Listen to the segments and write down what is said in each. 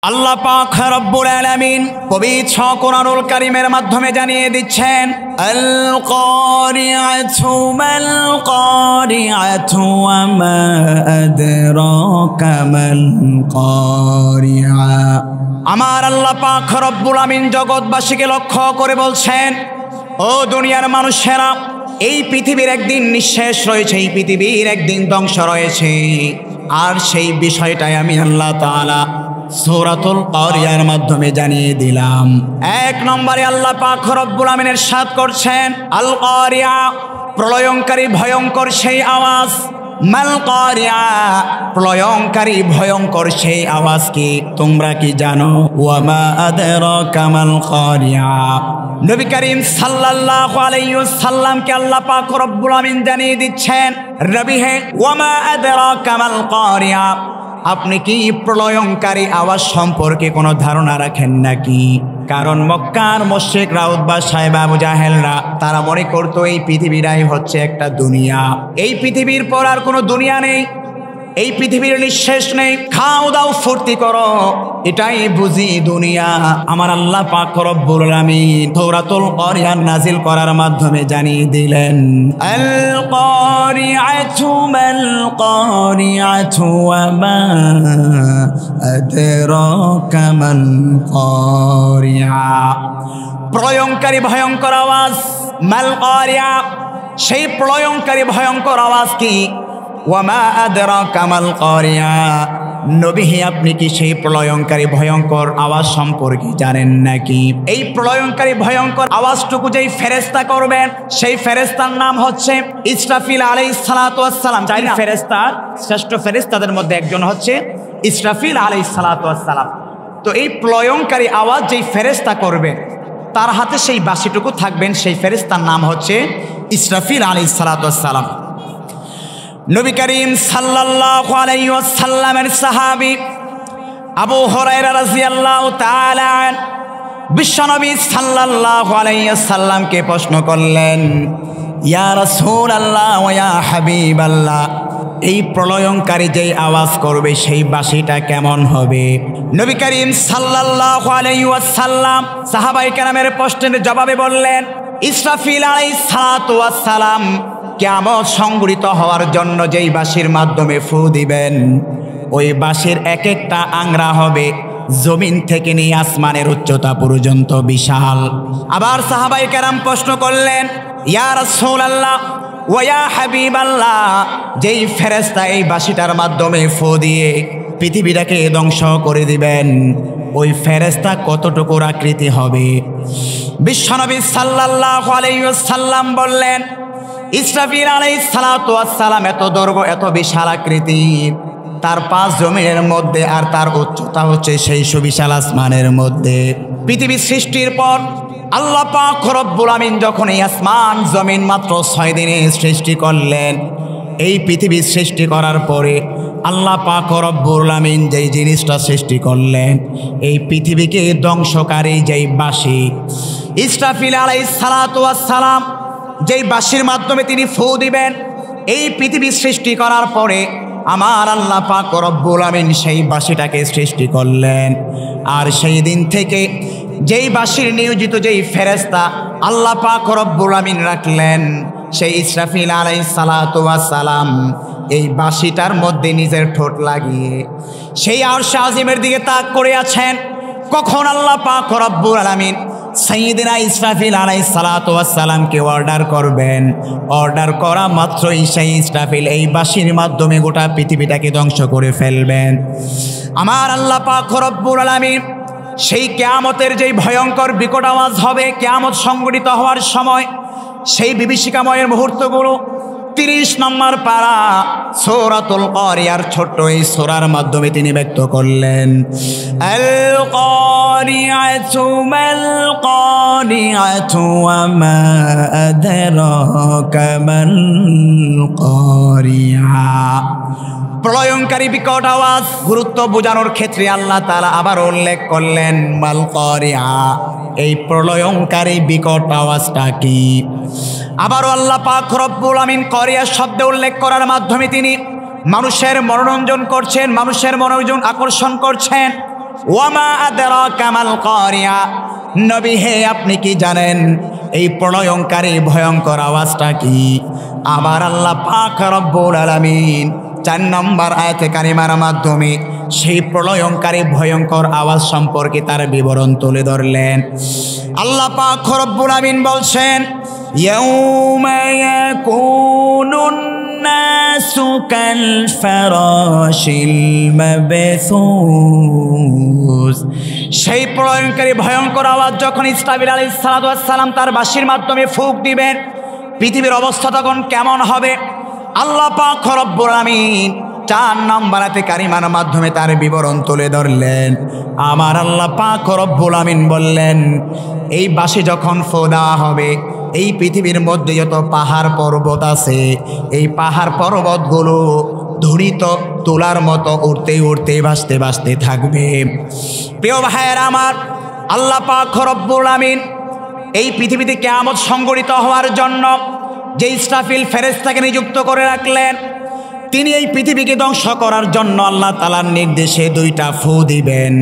আল্লাহ পাক রব্বুল আলামিন পবিত্র কোরআনুল কারীমের মাধ্যমে জানিয়ে দিচ্ছেন আল কারিআতু মাল কারিআতু ওয়া মা আদরাকা মাল কারিআ। আমার আল্লাহ পাক রব্বুল আলামিন জগৎবাসীকে লক্ষ্য করে বলছেন, ও দুনিয়ার মানুষেরা, এই পৃথিবীর একদিন নিঃশেষ রয়েছে, এই পৃথিবীর একদিন ধ্বংস রয়েছে। আর সেই বিষয়টাই আমি আল্লাহ তাআলা সূরাতুল কারিয়ার মাধ্যমে জানিয়ে দিলাম। এক নম্বরে আল্লাহ পাক রব্বুল আমিন ইরশাদ করছেন, আল কারিয়া, প্রলয়ঙ্কারী ভয়ঙ্কর সেই আওয়াজ। মাল কারিয়া, প্রলয়ঙ্কারী ভয়ঙ্কর সেই আওয়াজ কি তোমরা কি জানো? ওয়া মা আদরাকা মাল কারিয়া। নবী করিম সাল্লাল্লাহু আলাইহি ওয়াসাল্লামকে আল্লাহ পাক রব্বুল আমিন জানিয়ে দিচ্ছেন, নবী হে, ওয়া মা আদরাকা মাল কারিয়া, আপনি কি প্রলয়ঙ্কারী আওয়াজ সম্পর্কে কোনো ধারণা রাখেন নাকি? কারণ মক্কার মুশরিকরা, উতবা সাহেব, আবু জাহেলরা, তারা মনে করতো এই পৃথিবীটাই হচ্ছে একটা দুনিয়া, এই পৃথিবীর পর আর কোনো দুনিয়া নেই, এই পৃথিবীর নিঃশেষ নেই, খাও দাও ফুর্তি করো, এটাই বুঝি দুনিয়া। আমার আল্লাহ পাক রব্বুল আমিন সূরাতুল কারিয়া নাজিল করার মাধ্যমে জানিয়ে দিলেন, আল কারিআতু মাল কারিআতু ওয়া মা আদরাকা মাল কারিআ। প্রলয়ঙ্কারী ভয়ঙ্কর আওয়াজ, মাল কারিআ, সেই প্রলয়ঙ্কারী ভয়ঙ্কর আওয়াজ কি? ওয়া মা আদরাকা মাল কারিআ, নবী হে, আপনি কি সেই প্রলয়ঙ্কারী ভয়ঙ্কর আওয়াজ সম্পর্কে জানেন নাকি? এই প্রলয়ঙ্কারী ভয়ঙ্কর আওয়াজটুকু যেই ফেরেশতা করবেন, সেই ফেরেশতার নাম হচ্ছে ইসরাফিল আলাইহিস সালাতু ওয়াস সালাম। চার ফেরেশতা, শ্রেষ্ঠ ফেরেশতাদের মধ্যে একজন হচ্ছে ইসরাফিল আলাইহিস সালাতু ওয়াস সালাম। তো এই প্রলয়ঙ্কারী আওয়াজ যেই ফেরেশতা করবে, তার হাতে সেই বাঁশিটুকু থাকবেন, সেই ফেরেশতার নাম হচ্ছে ইসরাফিল আলাইহিস সালাতু ওয়াস সালাম। নবী করিম সাল্লাল্লাহু আলাইহি ওয়াসাল্লামের সাহাবী আবু হুরায়রা রাদিয়াল্লাহু তাআলা বিশ্বনবী সাল্লাল্লাহু আলাইহি ওয়াসাল্লামকে প্রশ্ন করলেন, ইয়া রাসূলুল্লাহ ওয়া ইয়া হাবিবাল্লাহ, এই প্রলয়ঙ্কারী যেই আওয়াজ করবে সেই বাঁশিটা কেমন হবে? নবী করিম সাল্লাল্লাহু আলাইহি ওয়াসাল্লাম সাহাবায়ে কেরামের প্রশ্নের জবাবে বললেন, ইসরাফিল আলাইহিস সালাতু ওয়াস সালাম কিয়ামত সংঘটিত হওয়ার জন্য যেই বাঁশির মাধ্যমে ফু দিবেন, ওই বাঁশির এক একটা আংরা হবে জমিন থেকে নিয়ে আসমানের উচ্চতা পর্যন্ত বিশাল। আবার সাহাবায়ে কেরাম প্রশ্ন করলেন, ইয়া রাসূলুল্লাহ ওয়া ইয়া হাবিবাল্লাহ, যেই ফেরেশতা এই বাঁশিটার মাধ্যমে ফু দিয়ে পৃথিবীটাকে ধ্বংস করে দিবেন, ওই ফেরেশতা কতটুকু আকৃতি হবে? বিশ্বনবী সাল্লাল্লাহু আলাইহি ওয়াসাল্লাম বললেন, ইসরাফিল আলাইহিস সালাতু ওয়াস সালাম এত দৈর্ঘ্য, এত বিশাল আকৃতির, তার পাঁচ জমিনের মধ্যে, আর তার উচ্চতা হচ্ছে সেই সুবিশাল আসমানের মধ্যে। পৃথিবী সৃষ্টির পর আল্লাহ পাক রব্বুল আমিন যখন এই আসমান জমিন মাত্র 6 দিনে সৃষ্টি করলেন, এই পৃথিবী সৃষ্টি করার পরে আল্লাহ পাক রব্বুল আমিন যেই জিনিসটা সৃষ্টি করলেন, এই পৃথিবীকে ধ্বংসকারী যেই বাঁশি, ইসরাফিল আলাইহিস সালাতু ওয়াস সালাম যেই বাঁশির মাধ্যমে তিনি ফু দিবেন, এই পৃথিবী সৃষ্টি করার পরে আমার আল্লাহ পাক রব্বুল আমিন সেই বাঁশিটাকে সৃষ্টি করলেন। আর সেই দিন থেকে যেই বাঁশির নিয়োজিত যেই ফেরেশতা আল্লাহ পাক রব্বুল আমিন রাখলেন, সেই ইসরাফিল আলাইহিস সালাতু ওয়াস সালাম এই বাঁশিটার মধ্যে নিজের ঠোঁট লাগিয়ে সেই আরশে আজিমের দিকে তাক করে আছেন। কখন আল্লাহ পাক রব্বুল আলামিন সাইয়্যিদিনা ইসরাফিল আলাইহিস সালাতু ওয়াস সালামকে অর্ডার করবেন, অর্ডার করা মাত্রই সেই ইসরাফিল এই বাঁশির মাধ্যমে গোটা পৃথিবীটাকে ধ্বংস করে ফেলবেন। আমার আল্লাহ পাক রব্বুল আলামিন সেই কিয়ামতের যেই ভয়ঙ্কর বিকট আওয়াজ হবে, কিয়ামত সংঘটিত হওয়ার সময়, সেই বিভীষিকাময়ের মুহূর্তগুলো 30 নম্বর পারা সূরাতুল কারিয়ার ছোট্ট এই সূরার মাধ্যমে তিনি ব্যক্ত করলেন, আল কারিআতু মাল কারিআতু ওয়া মা আদরাকা মাল কারিআ। প্রলয়ঙ্কারী বিকট আওয়াজ গুরুত্ব বোঝানোর ক্ষেত্রে আল্লাহ তাআলা আবার উল্লেখ করলেন, মাল কারিআ, এই প্রলয়ঙ্কারী বিকট আওয়াজটা কি? আবারও আল্লাহ পাক রব্বুল আমিন কারিয়া শব্দ উল্লেখ করার মাধ্যমে তিনি মানুষের মনোরঞ্জন করছেন, মানুষের মনোযোগ আকর্ষণ করছেন। ওয়ামা আদরাকা মাল কারিয়া, নবী হে আপনি কি জানেন এই প্রলয়ঙ্কারী ভয়ঙ্কর আওয়াজটা কি? আমার আল্লাহ পাক রব্বুল আলামিন 4 নম্বর আয়াতে কারিমার মাধ্যমে সেই প্রলয়ঙ্কারী ভয়ঙ্কর আওয়াজ সম্পর্কে তার বিবরণ তুলে ধরলেন। আল্লাহ পাক রব্বুল আলামিন বলছেন, ইয়াউমা ইয়াকুনুন নাসু কাল ফারাশিল মাবসুস, সেই প্রলয়ঙ্কারী ভয়ঙ্কর আওয়াজ যখন ইসরাফিল আলাইহিস সালাতু ওয়াস সালাম তার বাঁশির মাধ্যমে ফুঁক দিবেন, পৃথিবীর অবস্থা তখন কেমন হবে? আল্লাহ পাক রব্বুল আলামিন 4 নম্বর আয়াতে কারিমার মাধ্যমে তার বিবরণ তুলে ধরলেন। আমার আল্লাহ পাক রব্বুল আলামিন বললেন, এই বাঁশি যখন ফু দেওয়া হবে, এই পৃথিবীর মধ্যে যত পাহাড় পর্বত আছে, এই পাহাড় পর্বতগুলো ধূলিত তুলার মতো উড়তে উড়তে ভাসতে ভাসতে থাকবে। প্রিয় ভাইয়েরা আমার, আল্লাহ পাক রব্বুল আলামিন এই পৃথিবীতে কিয়ামত সংঘটিত হওয়ার জন্য যে ইসরাফিল ফেরেশতাকে নিযুক্ত করে রাখলেন, তিনি এই পৃথিবীকে ধ্বংস করার জন্য আল্লাহ তাআলার নির্দেশে 2টা ফু দিবেন।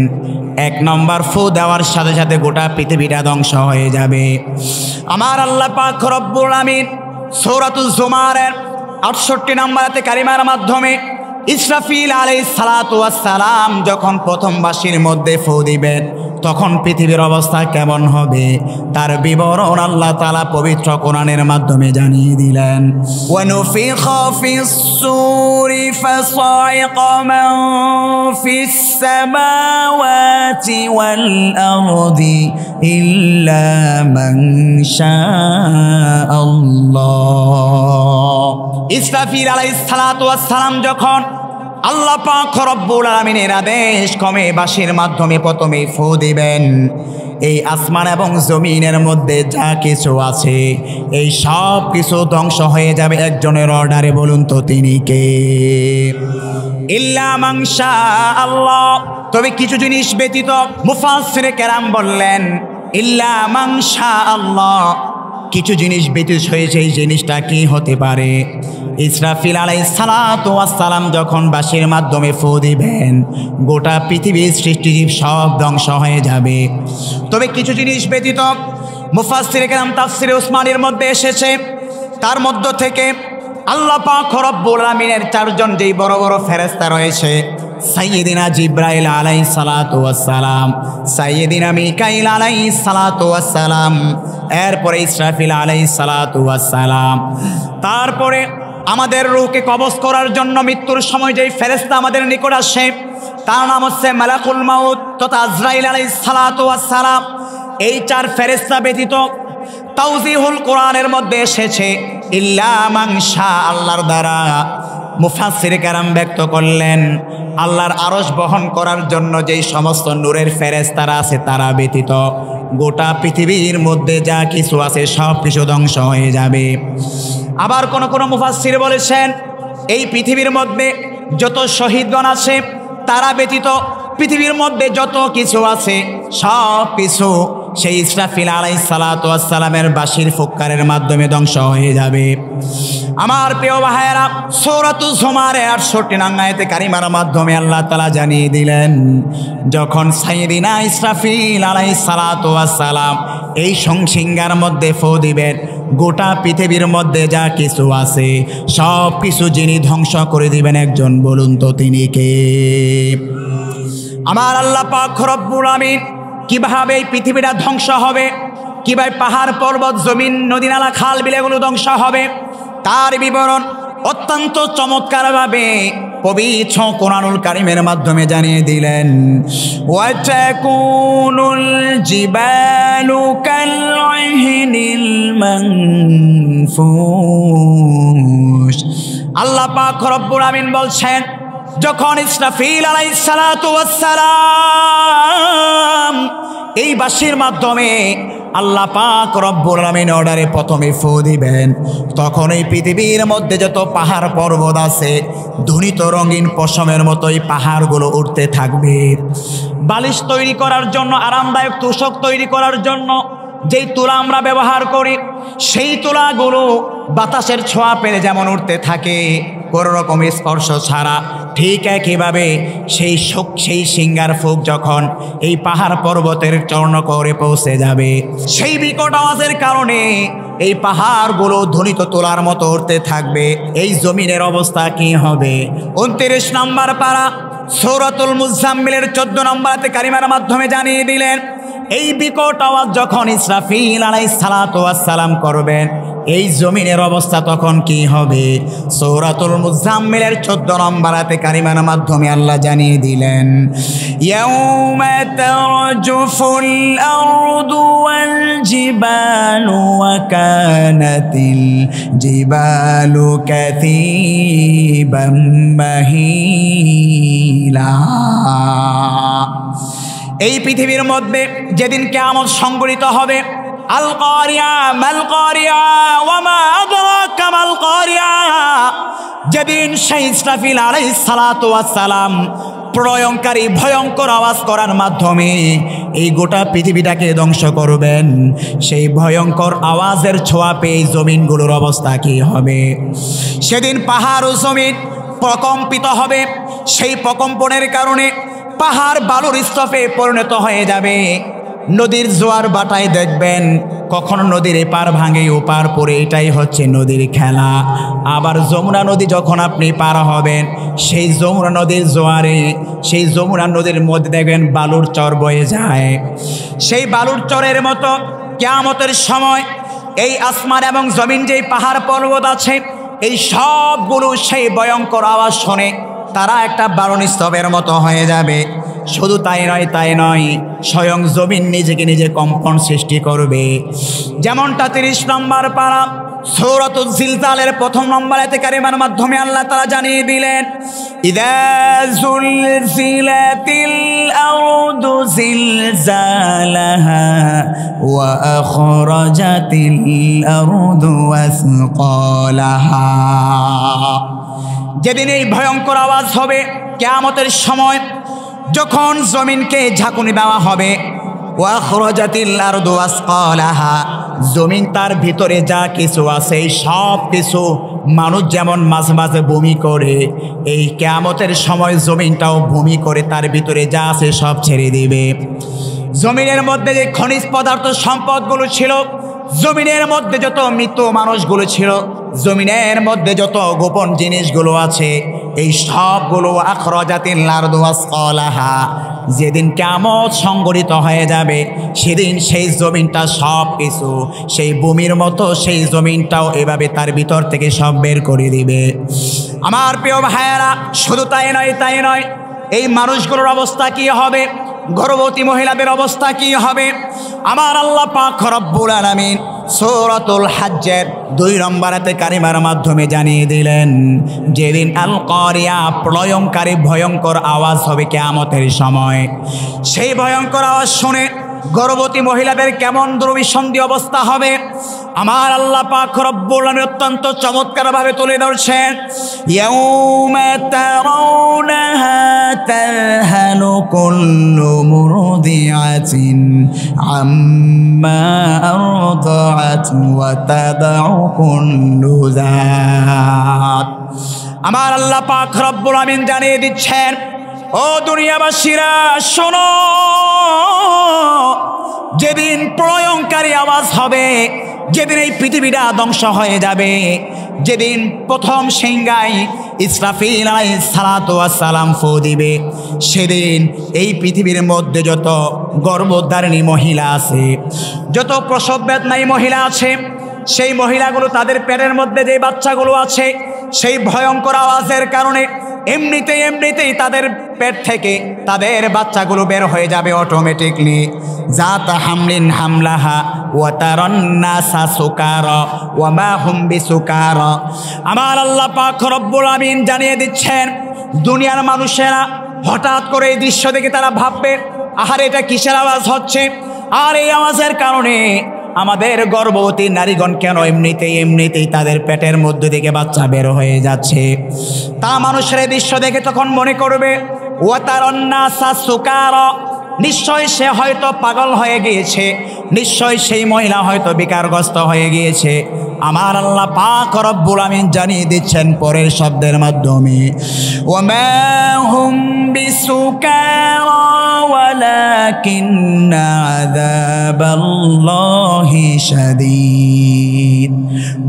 1 নম্বর ফু দেওয়ার সাথে সাথে গোটা পৃথিবীটা ধ্বংস হয়ে যাবে। আমার আল্লাহ পাক রব্বুল আলামিন সূরাতুজ জুমারের 68 নম্বর আয়াতে কারিমার মাধ্যমে ইসরাফিল আলাইহিস সালাতু ওয়াস সালাম যখন প্রথম বাঁশির মধ্যে ফু দিবেন, তখন পৃথিবীর অবস্থা কেমন হবে তার বিবরণ আল্লাহ তাআলা পবিত্র কোরআনের মাধ্যমে জানিয়ে দিলেন। ওয়া নুফিখা ফিস সূরি ফাসাইকা মান ফিস সামাওয়াতি ওয়াল আরদি ইল্লা মান শাআল্লাহ। ইসরাফিল আলাইহিস সালাতু ওয়াস সালাম যখন আল্লাহ পাক রব্বুল আলামিনের আদেশ ক্রমে বাঁশির মাধ্যমে প্রথমে ফু দিবেন, এই আসমান এবং জমিনের মধ্যে যা কিছু আছে এই সব কিছু ধ্বংস হয়ে যাবে একজনের অর্ডারে। বলুন তো তিনি কে? ইল্লা মান শাআল্লাহ, তবে কিছু জিনিস ব্যতীত। মুফাসসিরে কেরাম বললেন ইল্লা মান শাআল্লাহ, কিছু জিনিস ব্যতীত হয়েছে। এই জিনিসটা কি হতে পারে? ইসরাফিল আলাইহিস সালাতু ওয়াস সালাম যখন বাঁশির মাধ্যমে ফু দিবেন, গোটা পৃথিবীর সৃষ্টিজীব সব ধ্বংস হয়ে যাবে। তবে কিছু জিনিস ব্যতীত। মুফাসসিরে কেরাম তাফসিরে উসমানির মধ্যে এসেছে, তার মধ্য থেকে আল্লাহ পাক রব্বুল আলামিনের 4 জন যেই বড় বড় ফেরেশতা রয়েছে, সাইয়্যিদিনা জিবরাইল আলাইহিস সালাতু ওয়াস সালাম, সাইয়্যিদিনা মিকাইল আলাইহিস সালাতু ওয়াস সালাম, এরপরে ইসরাফিল আলাইহিস সালাতু ওয়াস সালাম, তারপরে আমাদের রূহকে কবজ করার জন্য মৃত্যুর সময় যেই ফেরেশতা আমাদের নিকট আসে তার নাম হচ্ছে মালাকুল মাউত তথা আজরাইল আলাইহিস সালাতু ওয়াস সালাম। এই 4 ফেরেশতা ব্যতীত তাওজিহুল কোরআনের মধ্যে এসেছে ইল্লা মান শাআল্লাহর দ্বারা। মুফাসসিরে কেরাম ব্যক্ত করলেন আল্লাহর আরশ বহন করার জন্য যেই সমস্ত নূরের ফেরেশতারা আছে তারা ব্যতীত গোটা পৃথিবীর মধ্যে যা কিছু আছে সব কিছু ধ্বংস হয়ে যাবে। আবার কোন কোন মুফাসসির বলেছেন এই পৃথিবীর মধ্যে যত শহীদগণ আছে তারা ব্যতীত পৃথিবীর মধ্যে যত কিছু আছে সব কিছু সেই ইসরাফিল আলাইহিস সালাতু ওয়াস সালামের বাঁশির ফুৎকারের মাধ্যমে ধ্বংস হয়ে যাবে। আমার প্রিয় ভাইয়েরা, সূরাতুজ জুমারের 68 নং আয়াতে কারিমার মাধ্যমে আল্লাহ তাআলা জানিয়ে দিলেন, যখন সাইয়্যিদিনা ইসরাফিল আলাইহিস সালাতু ওয়াস সালাম এই সংসিঙ্গার মধ্যে ফু দিবেন, গোটা পৃথিবীর মধ্যে যা কিছু আছে সব কিছু যিনি ধ্বংস করে দিবেন একজন, বলুন তো তিনি কে? আমার আল্লাহ পাক রব্বুল আলামিন কিভাবে এই পৃথিবীটা ধ্বংস হবে, কিভাবে পাহাড় পর্বত জমিন নদী নালা খাল বিলগুলো ধ্বংস হবে তার বিবরণ অত্যন্ত চমৎকারভাবে পবিত্র কোরআনুল কারীমের মাধ্যমে জানিয়ে দিলেন। ওয়া তাকুনুল জিবালু কালইহনিল মানফুশ। আল্লাহ পাক রব্বুল আমিন বলছেন, যখন ইসরাফিল আলাইহিস সালাতু ওয়াস সালাম এই বাঁশির মাধ্যমে আল্লাহ পাক রব্বুল আমিন অর্ডারে প্রথমে ফু দিবেন, তখন এই পৃথিবীর মধ্যে যত পাহাড় পর্বত আছে ধুনিত রঙিন পশমের মতো এই পাহাড়গুলো উঠতে থাকবে। বালিশ তৈরি করার জন্য, আরামদায়ক তোশক তৈরি করার জন্য যেই তুলা আমরা ব্যবহার করি সেই তুলাগুলো বাতাসের ছোঁয়া পেলে যেমন উঠতে থাকে, কোনো রকম স্পর্শ ছাড়া। ঠিক একইভাবে সেই সিঙ্গার ফুঁক যখন এই পাহাড় পর্বতের চর্ণকরে পৌঁছে যাবে, সেই বিকট আওয়াজের কারণে এই পাহাড়গুলো ধ্বনিত তোলার মতো উঠতে থাকবে। এই জমিনের অবস্থা কি হবে? 29 নম্বর পারা সূরাতুল মুজাম্মিলের 14 নম্বর আয়াতে কারিমার মাধ্যমে জানিয়ে দিলেন, এই বিকট আওয়াজ যখন ইসরাফিল আলাইহিস সালাতু ওয়াস সালাম করবেন, এই জমিনের অবস্থা তখন কি হবে? সূরাতুল মুজাম্মিলের 14 নম্বর আয়াতে কারিমার মাধ্যমে আল্লাহ জানিয়ে দিলেন, ইয়াউমা তারজুফুল আরদু ওয়াল জিবালু ওয়া কানাতিল জিবালু কাসীবাম মাহিলা। এই পৃথিবীর মধ্যে যেদিন কিয়ামত সংঘটিত হবে, আল কারিয়া মাল কারিয়া ওয়া মা আদরাকা মাল কারিয়া, যেদিন সেই ইসরাফিল আলাইহিস সালাতু ওয়াস সালাম প্রলয়ঙ্কারী ভয়ঙ্কর আওয়াজ করার মাধ্যমে এই গোটা পৃথিবীটাকে ধ্বংস করবেন, সেই ভয়ঙ্কর আওয়াজের ছোঁয়া পেয়ে জমিনগুলোর অবস্থা কি হবে? সেদিন পাহাড় ও জমিন প্রকম্পিত হবে। সেই প্রকম্পনের কারণে পাহাড় বালুর স্তূপে পরিণত হয়ে যাবে। নদীর জোয়ার বাটায় দেখবেন কখনো নদীর এপার ভাঙে ওপার পড়ে, এটাই হচ্ছে নদীর খেলা। আবার যমুনা নদী যখন আপনি পার হবেন, সেই যমুনা নদীর জোয়ারে, সেই যমুনা নদীর মধ্যে দেখবেন বালুর চর বয়ে যায়। সেই বালুর চরের মতো কিয়ামতের সময় এই আসমান এবং জমিন যেই পাহাড় পর্বত আছে, এই সবগুলো সেই ভয়ঙ্কর আওয়াজ শুনে তারা একটা বালুর স্তূপের মতো হয়ে যাবে। শুধু তাই নয়, স্বয়ং জমিন নিজেকে নিজে কম্পন সৃষ্টি করবে। যেমনটা 30 নম্বর পারা সূরাতুজ জিলজালের 1 নম্বর আয়াতে কারিমার মাধ্যমে আল্লাহ তাআলা জানিয়ে দিলেন, ইযা যুলজিলাতিল আরদু জিলজালাহা ওয়া আখরাজাতিল আরদু আসকালাহা। যেদিন এই ভয়ঙ্কর আওয়াজ হবে কিয়ামতের সময়, যখন জমিনকে ঝাঁকুনি দেওয়া হবে, ওয়া আখরাজাতিল আরদু আসকালাহা, জমিন তার ভিতরে যা কিছু আছে সব কিছু, মানুষ যেমন মাঝে মাঝে বমি করে, এই কিয়ামতের সময় জমিনটাও বমি করে তার ভিতরে যা আছে সব ছেড়ে দিবে। জমিনের মধ্যে যে খনিজ পদার্থ সম্পদগুলো ছিল, জমিনের মধ্যে যত মৃত মানুষগুলো ছিল, জমিনের মধ্যে যত গোপন জিনিসগুলো আছে, এই সবগুলো আখরাজাতিল আরদু আসকালাহা, যেদিন কিয়ামত সংঘটিত হয়ে যাবে, সেদিন সেই জমিনটা সব কিছু সেই ভূমির মতো সেই জমিনটাও এভাবে তার ভিতর থেকে সব বের করে দিবে। আমার প্রিয় ভাইয়েরা, শুধু তাই নয়, এই মানুষগুলোর অবস্থা কি হবে? গর্ভবতী মহিলাদের অবস্থা কি হবে? আমার আল্লাহ পাক রব্বুল আলামিন সূরাতুল হজ্জের 2 নম্বর আয়াতে কারিমার মাধ্যমে জানিয়ে দিলেন, যেদিন আল কারিয়া প্রলয়ঙ্কারী ভয়ঙ্কর আওয়াজ হবে কিয়ামতের সময়, সেই ভয়ঙ্কর আওয়াজ শুনে গর্ভবতী মহিলাদের কেমন দুর্বিসন্ধি অবস্থা হবে আমার আল্লাহ পাক রব্বুল আলামিন অত্যন্ত চমৎকারভাবে তুলে ধরছেন। ইয়াউমা তারাউনাহা তাযহালু কুল্লু মুরদিআতিন আম্মা আরদাআত ওয়া তাদাউ কুল্লু যাত। আমার আল্লাহ পাক রব্বুল আলামিন জানিয়ে দিচ্ছেন, ও দুনিয়াবাসীরা শোনো, যেদিন প্রলয়ঙ্কারী আওয়াজ হবে, যেদিন এই পৃথিবীটা ধ্বংস হয়ে যাবে, যেদিন প্রথম সিংহায় ইসরাফিল আলাইহিস সালাতু ওয়াস সালাম ফু দিবে, সেদিন এই পৃথিবীর মধ্যে যত গর্ভধারিণী মহিলা আছে, যত প্রসব বেদনায় মহিলা আছে, সেই মহিলাগুলো তাদের পেটের মধ্যে যে বাচ্চাগুলো আছে, সেই ভয়ঙ্কর আওয়াজের কারণে এমনিতেই তাদের পেট থেকে তাদের বাচ্চাগুলো বের হয়ে যাবে অটোমেটিকলি। জাতা হামলিন হামলাহা ওয়া তারান্নাসা সুকারা ওয়া মা হুম বিসুকারা। আমার আল্লাহ পাক রব্বুল আমিন জানিয়ে দিচ্ছেন, দুনিয়ার মানুষেরা হঠাৎ করে এই দৃশ্য দেখে তারা ভাববে, আহারে এটা কিসের আওয়াজ হচ্ছে? আর এই আওয়াজের কারণে আমাদের গর্ভবতী নারীগণ কেন এমনিতেই তাদের পেটের মধ্যে থেকে বাচ্চা বের হয়ে যাচ্ছে। তা মানুষের এই দৃশ্য দেখে তখন মনে করবে, ওয়া তারান্নাসা সুকারা, নিশ্চয় সে হয়তো পাগল হয়ে গিয়েছে, নিশ্চয় সেই মহিলা হয়তো বিকারগ্রস্ত হয়ে গিয়েছে। আমার আল্লাহ পাক রব্বুল আমিন জানিয়ে দিচ্ছেন পরের শব্দের মাধ্যমে, ওয়ামা হুম বিসুকারা ওয়ালাকিন্না আযাবাল্লাহি শাদীদ।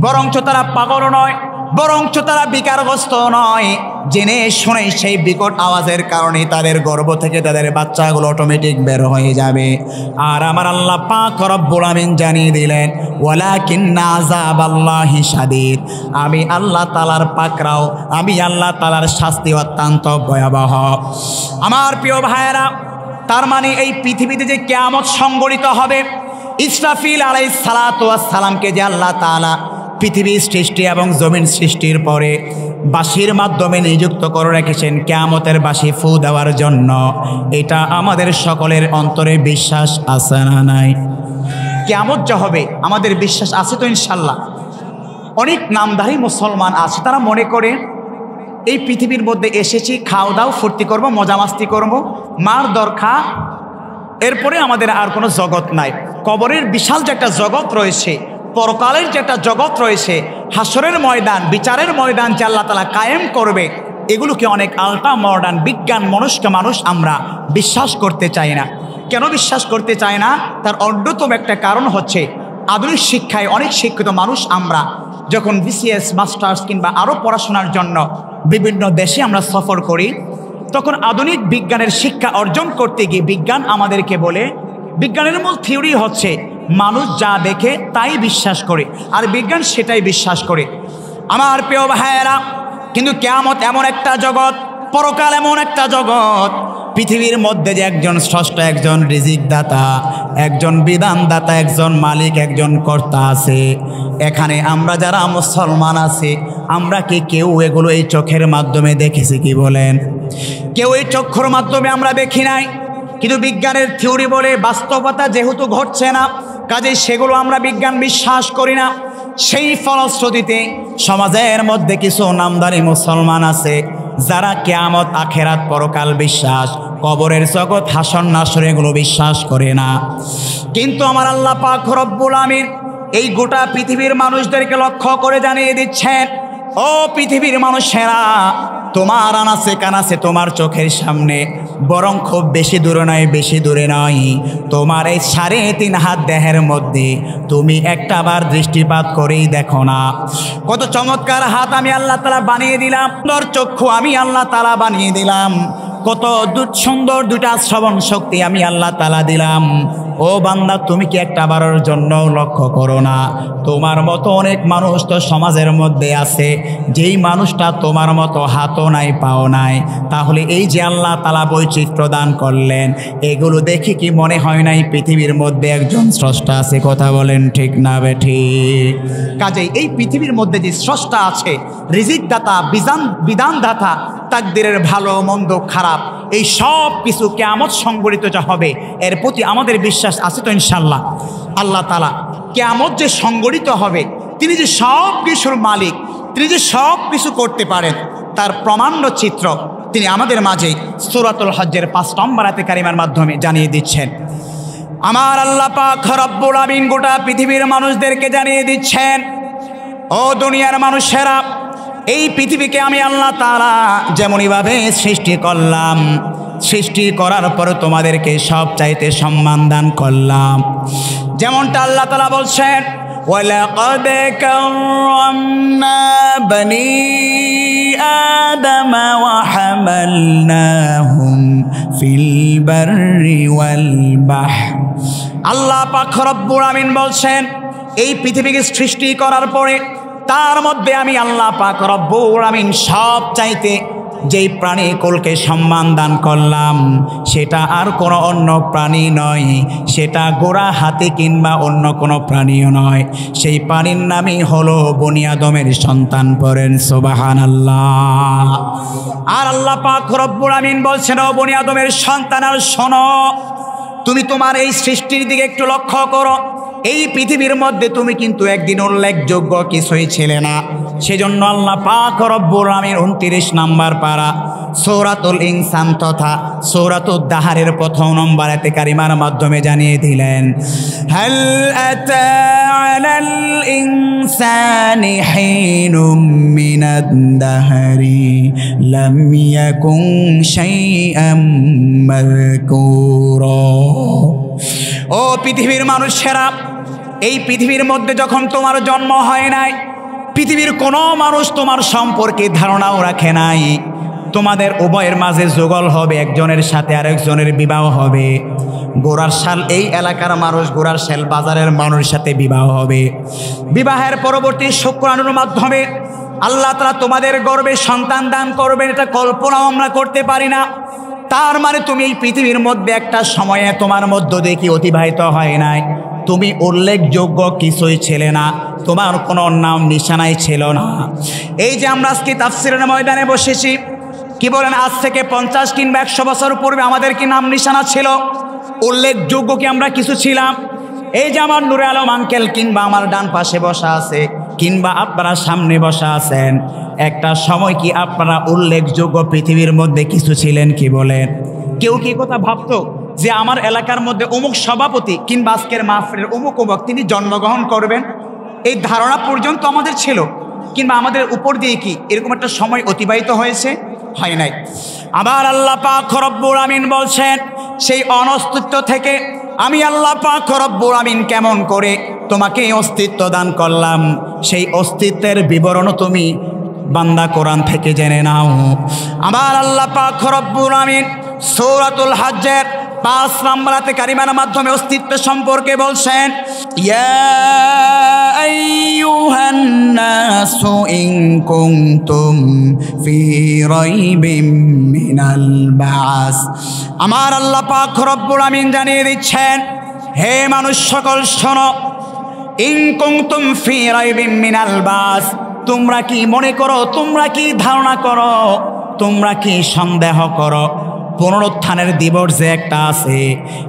বরঞ্চ তারা পাগল নয়, বরঞ্চ তারা বিকারগ্রস্ত নয়, জেনে শুনে সেই বিকট আওয়াজের কারণে তাদের গর্ভ থেকে তাদের বাচ্চাগুলো অটোমেটিক বের হয়ে যাবে। আর আমার আল্লাহ পাক রব্বুল আমিন জানিয়ে দিলেন, ওয়ালাকিন্না আযাবাল্লাহি শাদীদ, আমি আল্লাহ তাআলার পাকড়াও, আমি আল্লাহ তাআলার শাস্তি অত্যন্ত ভয়াবহ। আমার প্রিয় ভাইয়েরা, তার মানে এই পৃথিবীতে যে কিয়ামত সংঘটিত হবে, ইসরাফিল আলাইহিস সালাতু ওয়াস সালামকে যে আল্লাহ তাআলা পৃথিবীর সৃষ্টি এবং জমিন সৃষ্টির পরে বাঁশির মাধ্যমে নিযুক্ত করে রেখেছেন কিয়ামতের বাঁশি ফু দেওয়ার জন্য, এটা আমাদের সকলের অন্তরে বিশ্বাস আছে না নাই? কিয়ামত যা হবে আমাদের বিশ্বাস আছে তো ইনশাল্লাহ। অনেক নামধারী মুসলমান আছে, তারা মনে করে এই পৃথিবীর মধ্যে এসেছি, খাও দাও ফুর্তি করব, মজা মাস্তি করব, মার দরকার, এরপরে আমাদের আর কোনো জগৎ নাই। কবরের বিশাল যে একটা জগৎ রয়েছে, পরকালের যে একটা জগৎ রয়েছে, হাসরের ময়দান, বিচারের ময়দান যে আল্লাহ তাআলা কায়েম করবে, এগুলোকে অনেক আলট্রা মডার্ন বিজ্ঞান মনস্ক মানুষ আমরা বিশ্বাস করতে চাই না। কেন বিশ্বাস করতে চায় না? তার অন্যতম একটা কারণ হচ্ছে আধুনিক শিক্ষায় অনেক শিক্ষিত মানুষ আমরা যখন বিসিএস মাস্টার্স কিংবা আরও পড়াশোনার জন্য বিভিন্ন দেশে আমরা সফর করি, তখন আধুনিক বিজ্ঞানের শিক্ষা অর্জন করতে গিয়ে বিজ্ঞান আমাদেরকে বলে, বিজ্ঞানের মূল থিওরি হচ্ছে মানুষ যা দেখে তাই বিশ্বাস করে, আর বিজ্ঞান সেটাই বিশ্বাস করে। আমার প্রিয় ভাইয়েরা, কিন্তু কিয়ামত এমন একটা জগৎ, পরকাল এমন একটা জগৎ, পৃথিবীর মধ্যে যে একজন স্রষ্টা, একজন রিজিক দাতা, একজন বিধানদাতা, একজন মালিক, একজন কর্তা আছে। এখানে আমরা যারা মুসলমান আছে, আমরা কি কেউ এগুলো এই চোখের মাধ্যমে দেখেছি কি বলেন? কেউ এই চক্ষুর মাধ্যমে আমরা দেখি নাই। কিন্তু বিজ্ঞানের থিওরি বলে বাস্তবতা যেহেতু ঘটছে না, কাজেই সেগুলো আমরা বিজ্ঞান বিশ্বাস করি না। সেই ফলশ্রুতিতে সমাজের মধ্যে কিছু নামধারী মুসলমান আছে যারা কিয়ামত, আখেরাত, পরকাল বিশ্বাস, কবরের জগৎ, হাসর নাসর এগুলো বিশ্বাস করে না। কিন্তু আমার আল্লাহ পাক রব্বুল আমিন এই গোটা পৃথিবীর মানুষদেরকে লক্ষ্য করে জানিয়ে দিচ্ছেন, ও পৃথিবীর মানুষেরা, তোমার আনাচে কানাচে তোমার চোখের সামনে, বরং খুব বেশি দূরে নয়, বেশি দূরে নয়, তোমার এই 3.5 হাত দেহের মধ্যে তুমি একটাবার দৃষ্টিপাত করেই দেখো না। কত চমৎকার হাত আমি আল্লাহ তাআলা বানিয়ে দিলাম, সুন্দর চক্ষু আমি আল্লাহ তাআলা বানিয়ে দিলাম, কত সুন্দর দুটা শ্রবণ শক্তি আমি আল্লাহ তাআলা দিলাম। ও বান্দা, তুমি কি একটাবারের জন্য লক্ষ্য করো না? তোমার মতো অনেক মানুষ তো সমাজের মধ্যে আছে, যেই মানুষটা তোমার মতো হাতও নাই, পাও নাই। তাহলে এই যে আল্লাহ তাআলা বৈচিত্র্য দান করলেন, এগুলো দেখি কি মনে হয় নাই পৃথিবীর মধ্যে একজন স্রষ্টা আছে? কথা বলেন ঠিক না বেঠিক? কাজেই এই পৃথিবীর মধ্যে যে স্রষ্টা আছে, রিজিক দাতা, বিধানদাতা, তাকদিরের ভালো মন্দ খারাপ, এই সব কিছু কিয়ামত সংঘটিত যা হবে, এর প্রতি আমাদের বিশ্বাস আছে তো ইনশাল্লাহ? আল্লাহ তাআলা কিয়ামত যে সংঘটিত হবে, তিনি যে সব কিছুর মালিক, তিনি যে সব কিছু করতে পারেন, তার প্রমাণ্য চিত্র তিনি আমাদের মাঝে সূরাতুল হজ্জের 5 নম্বর আয়াতে কারিমার মাধ্যমে জানিয়ে দিচ্ছেন। আমার আল্লাহ পাক রব্বুল আমিন গোটা পৃথিবীর মানুষদেরকে জানিয়ে দিচ্ছেন, ও দুনিয়ার মানুষেরা, এই পৃথিবীকে আমি আল্লাহ তাআলা যেমনইভাবে সৃষ্টি করলাম, সৃষ্টি করার পরে তোমাদেরকে সব চাইতে সম্মান দান করলাম। যেমনটা আল্লাহ তাআলা বলছেন, ওয়ালাকাদ কাররামনা বনি আদম ওয়া হামালনাহুম ফিল বাররি ওয়াল বাহর। আল্লাহ পাক রব্বুল আমিন বলছেন, এই পৃথিবীকে সৃষ্টি করার পরে তার মধ্যে আমি আল্লাহ পাক রব্বুল আমিন সব চাইতে যেই প্রাণী কুলকে সম্মান দান করলাম, সেটা আর কোনো অন্য প্রাণী নয়, সেটা ঘোড়া, হাতি কিংবা অন্য কোনো প্রাণীও নয়। সেই প্রাণীর নামই হলো বনি আদমের সন্তান। পড়েন সুবহানাল্লাহ। আর আল্লাহ পাক রব্বুল আমিন বলছেন, ও বনি আদমের সন্তান, আর শোনো, তুমি তোমার এই সৃষ্টির দিকে একটু লক্ষ্য করো। এই পৃথিবীর মধ্যে তুমি কিন্তু একদিন উল্লেখযোগ্য কিছুই ছিলে না, সেজন্য আল্লাহ পাক রব্বুল আমিন 29 নম্বর পারা সূরাতুল ইনসান তথা সূরাতুদ দাহরের প্রথম নম্বর আয়াতে কারিমার মাধ্যমে জানিয়ে দিলেন, হাল আতা আলাল ইনসানি হিনুম মিনাদ দাহরি লাম ইয়াকুন শাইআম মাযকুরা। ও পৃথিবীর মানুষেরা, এই পৃথিবীর মধ্যে যখন তোমার জন্ম হয় নাই, পৃথিবীর কোনো মানুষ তোমার সম্পর্কে ধারণাও রাখে নাই, তোমাদের উভয়ের মাঝে যুগল হবে, একজনের সাথে আরেকজনের বিবাহ হবে। গোড়ার শাল এই এলাকার মানুষ গোড়ার শাল বাজারের মানুষের সাথে বিবাহ হবে। বিবাহের পরবর্তী শুক্রাণুর মাধ্যমে আল্লাহ তাআলা তোমাদের গর্ভে সন্তান দান করবেন, এটা কল্পনাও আমরা করতে পারি না। তার মানে তুমি এই পৃথিবীর মধ্যে একটা সময়ে তোমার মধ্য দিয়ে কি অতিবাহিত হয় নাই, তুমি উল্লেখযোগ্য কিছুই ছিলে না, তোমার কোনো নাম নিশানাই ছিল না। এই যে আমরা আজকে তাফসীরের ময়দানে বসেছি, কি বলেন আজ থেকে 50 কিংবা 100 বছর পূর্বে আমাদের কি নাম নিশানা ছিল? উল্লেখযোগ্য কি আমরা কিছু ছিলাম? এই যে আমার নূরে আলম আঙ্কেল কিংবা আমার ডান পাশে বসা আছে কিংবা আপনারা সামনে বসা আছেন, একটা সময় কি আপনারা উল্লেখযোগ্য পৃথিবীর মধ্যে কিছু ছিলেন? কি বলেন? কেউ কি কথা ভাবতো যে আমার এলাকার মধ্যে অমুক সভাপতি কিংবা আজকের মাহফিলের অমুক অমুক তিনি জন্মগ্রহণ করবেন? এই ধারণা পর্যন্ত আমাদের ছিল? কিংবা আমাদের উপর দিয়ে কি এরকম একটা সময় অতিবাহিত হয়েছে? হয় নাই। আবার আল্লাহ পাক রব্বুল আমিন বলছেন, সেই অনস্তিত্ব থেকে আমি আল্লাহ পাক রব্বুল আমিন কেমন করে তোমাকে অস্তিত্ব দান করলাম, সেই অস্তিত্বের বিবরণ তুমি বান্দা কোরআন থেকে জেনে নাও। আবার আল্লাহ পাক রব্বুল আমিন সূরাতুল হজ্জের 5 নম্বর আয়াতে কারিমার মাধ্যমে অস্তিত্ব সম্পর্কে বলছেন, ইয়া আইয়ুহান নাসু ইন কুনতুম ফি রাইবিম মিনাল বাস। আমার আল্লাহ পাক রব্বুল আমিন জানিয়ে দিচ্ছেন, হে মানুষ সকল শোনো, ইন কুনতুম ফি রাইবিম মিনাল বাস, তোমরা কি মনে করো, তোমরা কি ধারণা করো, তোমরা কি সন্দেহ করো পুনরুত্থানের দিবস যে একটা আছে,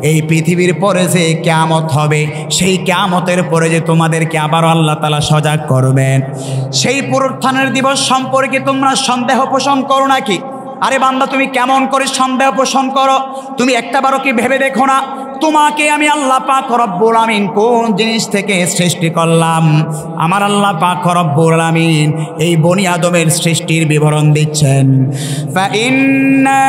এই পৃথিবীর পরে যে কিয়ামত হবে, সেই কিয়ামতের পরে যে তোমাদেরকে আবারও আল্লাহ তাআলা সজাগ করবেন, সেই পুনরুত্থানের দিবস সম্পর্কে তোমরা সন্দেহ পোষণ করো নাকি? আরে বান্দা, তুমি কেমন করে সন্দেহ পোষণ করো? তুমি একটাবারও কি ভেবে দেখো না তোমাকে আমি আল্লাহ পাক রব্বুল আমিন কোন জিনিস থেকে সৃষ্টি করলাম? আমার আল্লাহ পাক রব্বুল আমিন এই বনি আদমের সৃষ্টির বিবরণ দিচ্ছেন, ফাইন্না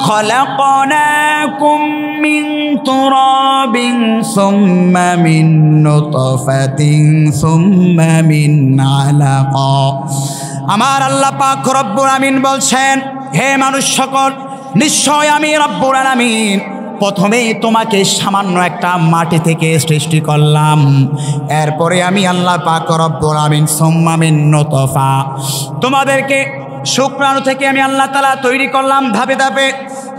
খলাকনাকুম মিন তুরাবিন সুম্মা মিন নুতফাতিন সুম্মা মিন আলাকা। আমার আল্লাহ পাক রব্বুল আমিন বলছেন, হে মানুষ সকল, নিশ্চয় আমি রব্বুল আলামিন প্রথমেই তোমাকে সামান্য একটা মাটি থেকে সৃষ্টি করলাম, এরপরে আমি আল্লাহ পাক রব্বুল আমিন সুম্মা মিন নুতফা, তোমাদেরকে শুক্রাণু থেকে আমি আল্লাহ তাআলা তৈরি করলাম ধাপে ধাপে,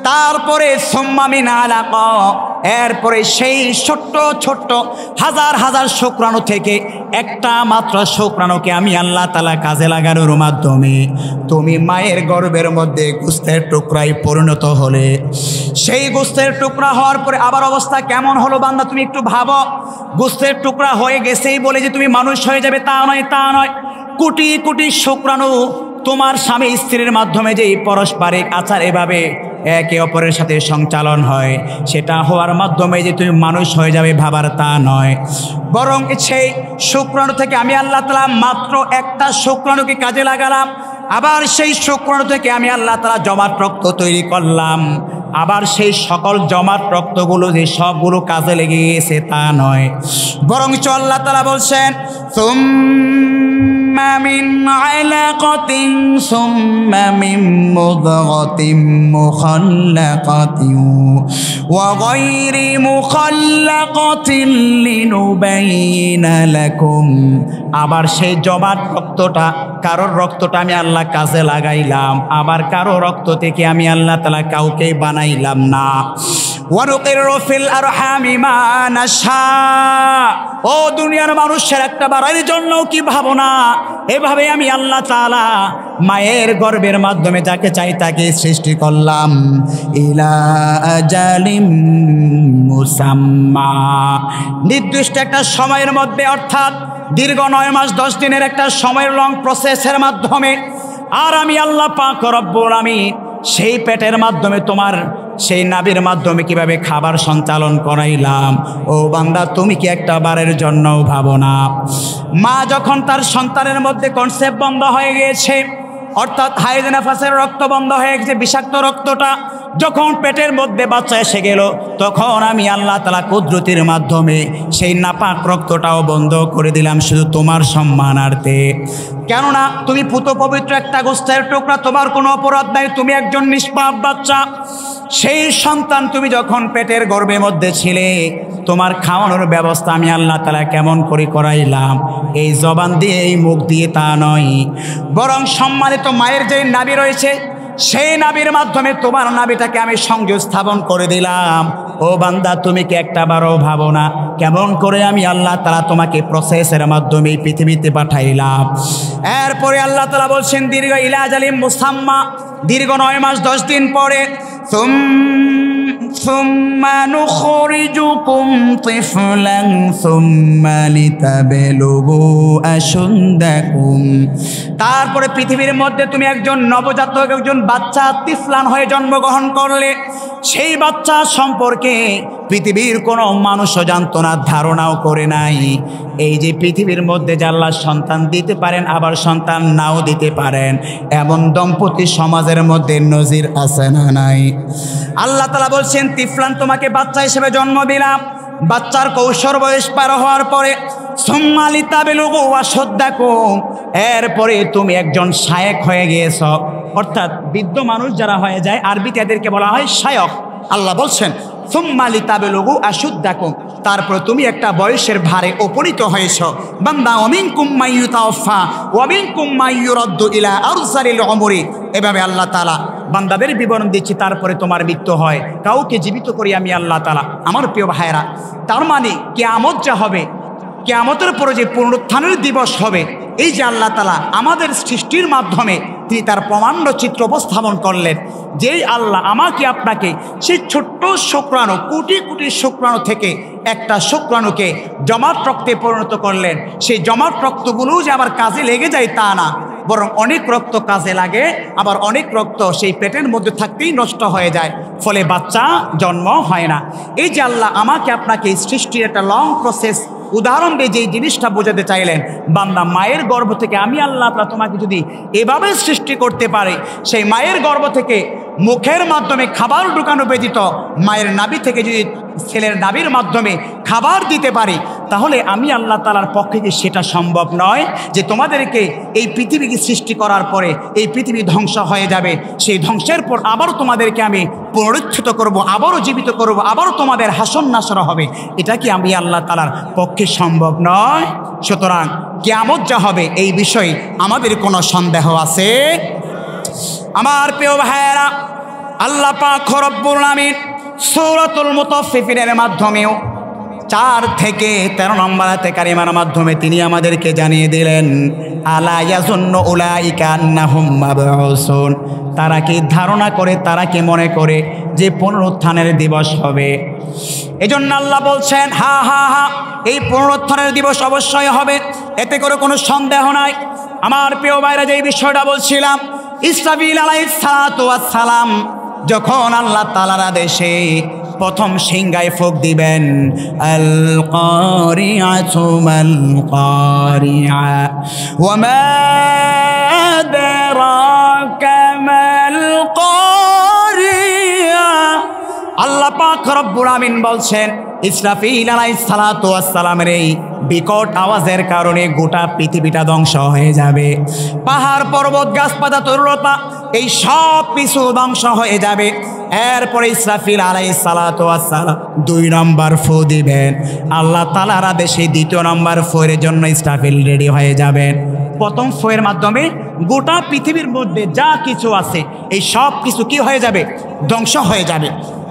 তারপরে সুম্মা মিন আলাকা, এরপরে সেই ছোট্ট ছোট্ট হাজার হাজার শুক্রাণু থেকে একটা মাত্র শুক্রাণুকে আমি আল্লাহ তাআলা কাজে লাগানোর মাধ্যমে তুমি মায়ের গর্ভের মধ্যে গোস্তের টুকরায় পরিণত হলে, সেই গোস্তের টুকরা হওয়ার পরে আবার অবস্থা কেমন হলো বান্দা? তুমি একটু ভাবো, গোস্তের টুকরা হয়ে গেছেই বলে যে তুমি মানুষ হয়ে যাবে তা নয়, তা নয়। কোটি কোটি শুক্রাণু তোমার স্বামী স্ত্রীর মাধ্যমে যে পারস্পরিক আচার এভাবে একে অপরের সাথে সঞ্চালন হয়, সেটা হওয়ার মাধ্যমে যে তুমি মানুষ হয়ে যাবে ভাবার তা নয়, বরং সেই শুক্রাণু থেকে আমি আল্লাহ তাআলা মাত্র একটা শুক্রাণুকে কাজে লাগালাম, আবার সেই শুক্রাণু থেকে আমি আল্লাহ তাআলা জমাট রক্ত তৈরি করলাম, আবার সেই সকল জমাট রক্তগুলো যে সবগুলো কাজে লেগে গেছে তা নয়, বরং আল্লাহ তাআলা বলছেন, সুম্মা মিন আলাকাতিন সুম্মা মিন মুদগাতিন মুখাল্লাকাতিন ওয়া গায়রি মুখাল্লাকাতিন লিনুবাইয়িনা লাকুম। আবার সেই জমাট রক্তটা, কারোর রক্তটা আমি আল্লাহ কাজে লাগাইলাম, আবার কারো রক্ত থেকে আমি আল্লাহ তাআলা কাউকে বানাইলাম না। ওয়ানুকিরু ফিল আরহামি মা নাশা। ও দুনিয়ার মানুষের একটা বারের জন্য কি ভাবনা, এভাবে আমি আল্লাহ তাআলা মায়ের গর্ভের মাধ্যমে যাকে চাই তাকে সৃষ্টি করলাম, ইলা আজালিম মুসাম্মা, নির্দিষ্ট একটা সময়ের মধ্যে, অর্থাৎ দীর্ঘ 9 মাস 10 দিনের একটা সময়ের লং প্রসেসের মাধ্যমে, আর আমি আল্লাহ পাক রব্বুল আমিন সেই পেটের মাধ্যমে তোমার সেই নাভির মাধ্যমে কিভাবে খাবার সঞ্চালন করাইলাম, ও বান্দা তুমি কি একটা বারের জন্য ভাবো না? মা যখন তার সন্তানের মধ্যে কনসেপ্ট বন্ধ হয়ে গিয়েছে, অর্থাৎ হাইজ নাফাসের রক্ত বন্ধ হয়ে গেছে, বিষাক্ত রক্তটা যখন পেটের মধ্যে বাচ্চা এসে গেল, তখন আমি আল্লাহ তাআলা কুদরতের মাধ্যমে সেই নাপাক রক্তটাও বন্ধ করে দিলাম শুধু তোমার সম্মানার্থে। কেননা তুমি পুত পবিত্র একটা গোস্তের টুকরা, তোমার কোনো অপরাধ নাই, তুমি একজন নিষ্পাপ বাচ্চা। সেই সন্তান তুমি যখন পেটের গর্ভের মধ্যে ছিলে, তোমার খাওয়ানোর ব্যবস্থা আমি আল্লাহ তাআলা কেমন করে করাইলাম, এই জবান দিয়ে এই মুখ দিয়ে তা নয়, বরং সম্মানিত মায়ের যে নাভি রয়েছে সেই নাভির মাধ্যমে তোমার নাভিটাকে আমি সংযোগ স্থাপন করে দিলাম। ও বান্দা তুমি কি একটা বারও ভাবো না কেমন করে আমি আল্লাহ তাআলা তোমাকে প্রসেসের মাধ্যমে পৃথিবীতে পাঠাইলাম। এরপরে আল্লাহ তাআলা বলছেন দীর্ঘ ইলাজালিম মুসাম্মা, দীর্ঘ 9 মাস 10 দিন পরে সুম্মা নুখরিজুকুম তিফলান সুম্মা লিতাবলুগু আশুদ্দাকুম, তারপরে পৃথিবীর মধ্যে তুমি একজন নবজাতক, একজন বাচ্চা তিফলান হয়ে জন্মগ্রহণ করলে। সেই বাচ্চা সম্পর্কে পৃথিবীর কোনো মানুষও জানতো না, ধারণাও করে নাই। এই যে পৃথিবীর মধ্যে যে আল্লাহ সন্তান দিতে পারেন আবার সন্তান নাও দিতে পারেন, এমন দম্পতি সমাজের মধ্যে নজির আছে না নাই? আল্লাহ তাআলা বলছেন তিফলান তোমাকে বাচ্চা হিসেবে জন্ম দিলাম, বাচ্চার কৈশোর বয়স পার হওয়ার পরে সুম্মা লিতাবলুগু আশুদ্দাকুম, এরপরে তুমি একজন শায়েখ হয়ে গিয়েছ, অর্থাৎ বৃদ্ধ মানুষ যারা হয়ে যায় আরবিতে এদেরকে বলা হয় শায়খ। আল্লাহ বলছেন সুম্মা লিতাবলুগু আশুদ্দাকুম, তারপর তুমি একটা বয়সের ভারে উপনীত হয়েছ। বান্দা ওয়ামিনকুম মাইয়ুতাওয়াফা ওয়ামিনকুম মাইয়ুরাদ্দু ইলা আরযালিল উমরি, এভাবে আল্লাহ তাআলা বান্দাদের বিবরণ দিচ্ছি। তারপরে তোমার মৃত্যু হয়, কাউকে জীবিত করি আমি আল্লাহ তাআলা। আমার প্রিয় ভাইয়েরা, তার মানে কিয়ামত যা হবে, কিয়ামতের পরে যে পুনরুত্থানের দিবস হবে, এই যে আল্লাহ তাআলা আমাদের সৃষ্টির মাধ্যমে তিনি তার প্রমাণ্য চিত্র উপস্থাপন করলেন, যেই আল্লাহ আমাকে আপনাকে সেই ছোট্ট শুক্রাণু, কোটি কোটি শুক্রাণু থেকে একটা শুক্রাণুকে জমাট রক্তে পরিণত করলেন। সেই জমাট রক্তগুলো যে আবার কাজে লেগে যায় তা না, বরং অনেক রক্ত কাজে লাগে, আবার অনেক রক্ত সেই পেটের মধ্যে থাকতেই নষ্ট হয়ে যায়, ফলে বাচ্চা জন্ম হয় না। এই যে আল্লাহ আমাকে আপনাকে সৃষ্টির একটা লং প্রসেস উদাহরণ দিয়ে যেই জিনিসটা বোঝাতে চাইলেন, বান্দা মায়ের গর্ভ থেকে আমি আল্লাহ আপনার তোমাকে যদি এভাবে সৃষ্টি করতে পারে, সেই মায়ের গর্ভ থেকে মুখের মাধ্যমে খাবার ঢুকানো ব্যতীত মায়ের নাভি থেকে যদি ছেলের নাভির মাধ্যমে খাবার দিতে পারি, তাহলে আমি আল্লাহ তাআলার পক্ষে কি সেটা সম্ভব নয় যে তোমাদেরকে এই পৃথিবীকে সৃষ্টি করার পরে এই পৃথিবী ধ্বংস হয়ে যাবে, সেই ধ্বংসের পর আবারও তোমাদেরকে আমি পুনরুত্থিত করব, আবারও জীবিত করব, আবারও তোমাদের হাসন নাসর হবে, এটা কি আমি আল্লাহ তাআলার পক্ষে সম্ভব নয়? সুতরাং কিয়ামত যা হবে এই বিষয়ে আমাদের কোনো সন্দেহ আছে? আমার প্রিয় ভাইয়েরা, আল্লাহ পাক রব্বুল আমিন সূরাতুল মুতাফফিফিনের মাধ্যমেও 4 থেকে 13 নম্বর আয়াতে কারিমার মাধ্যমে তিনি আমাদেরকে জানিয়ে দিলেন, আলা ইয়াজুন্নু উলাইকা আন্নাহুম মাবউসুন, তারা কি ধারণা করে, তারা কি মনে করে যে পুনরুত্থানের দিবস হবে? এজন্য আল্লাহ বলছেন হা হা হা, এই পুনরুত্থানের দিবস অবশ্যই হবে, এতে করে কোনো সন্দেহ নাই। আমার প্রিয় ভাইরা, যে বিষয়টা বলছিলাম, ইসরাফিল আলাইহিস সালাতু ওয়াস সালাম যখন আল্লাহ তাআলার আদেশে প্রথম সিংহায় ফুঁক দিবেন, আল কারিআতু মাল কারিআ ওয়া মা আদরাকা মাল কারিআ, আল্লাহ পাক রব্বুল আমিন বলছেন ইসরাফিল আলাইহিস সালাতু ওয়াস সালামের এই বিকট আওয়াজের কারণে গোটা পৃথিবীটা ধ্বংস হয়ে যাবে, পাহাড় পর্বত গাছপাতা তরুলতা এই সব কিছু ধ্বংস হয়ে যাবে। এরপরে ইসরাফিল আলাইহিস সালাতু ওয়াস সালাম 2 নম্বর ফু দিবেন, আল্লাহ তাআলার আদেশে 2য় নম্বর ফুয়ের জন্য ইসরাফিল রেডি হয়ে যাবেন। প্রথম ফুয়ের মাধ্যমে গোটা পৃথিবীর মধ্যে যা কিছু আছে এই সব কিছু কি হয়ে যাবে? ধ্বংস হয়ে যাবে।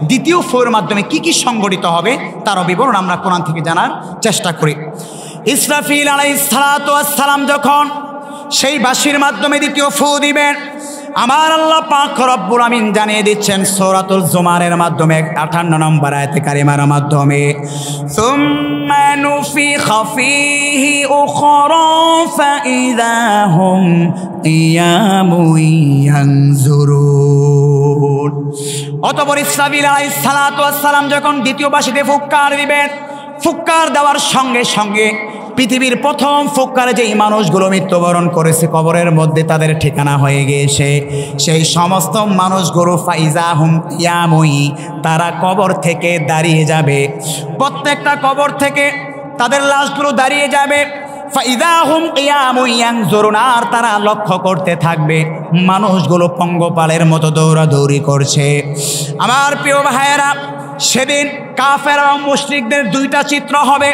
দ্বিতীয় ফুয়ের মাধ্যমে কি কি সংঘটিত হবে তার বিবরণ আমরা কোরআন থেকে জানার চেষ্টা করি। ইসরাফিল আলাইহিস সালাতু ওয়াস সালাম যখন সেই বাঁশির মাধ্যমে দ্বিতীয় ফু দিবেন, আমার আল্লাহ পাক রব্বুল আমিন জানিয়ে দিচ্ছেন সূরাতুল জুমারের মাধ্যমে 58 নম্বর আয়াতে কারিমার মাধ্যমে সুম্মা নুফিখা ফীহি উখরা ফাইযা হুম কিয়ামুন ইয়ানজুরুন। অতঃপর ইসরাফিল আলাইহিস সালাতু ওয়াস সালাম যখন দ্বিতীয় বাঁশিতে ফুৎকার দিবেন, ফুৎকার দেওয়ার সঙ্গে সঙ্গে পৃথিবীর প্রথম ফুৎকারে যেই মানুষগুলো মৃত্যুবরণ করেছে কবরের মধ্যে তাদের ঠিকানা হয়ে গিয়েছে, সেই সমস্ত মানুষগুলো ফাইজা হুম কিয়ামুন, তারা কবর থেকে দাঁড়িয়ে যাবে। প্রত্যেকটা কবর থেকে তাদের লাশগুলো দাঁড়িয়ে যাবে। ফাইজা হুম কিয়ামুন ইয়ানজুরুন, আর তারা লক্ষ্য করতে থাকবে মানুষগুলো পঙ্গপালের মতো দৌড়াদৌড়ি করছে। আমার প্রিয় ভাইয়েরা, সেদিন কাফের এবং মুশরিকদের দুইটা চিত্র হবে।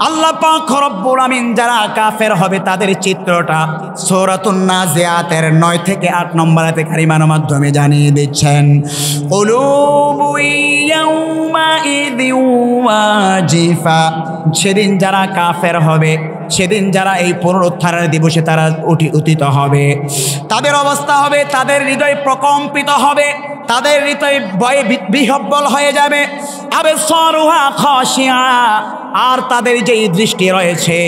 আল্লাহ পাক রব্বুল আমিন যারা কাফের হবে তাদের চিত্রটা সূরাতুন নাজিয়াতের 9 থেকে 8 নম্বর আয়াতে কারিমার মাধ্যমে জানিয়ে দিচ্ছেন। কুলুবু ইয়াউমাইযি ওয়াজিফা, সেদিন যারা কাফের হবে, সেদিন যারা এই পুনরুত্থানের দিবসে তারা উত্থিত হবে, তাদের অবস্থা হবে তাদের হৃদয় প্রকম্পিত হবে, তাদের হৃদয় ভয়ে বিহ্বল হয়ে যাবে। আবসারুহা খাশিয়া, আর তাদের যেই দৃষ্টি রয়েছে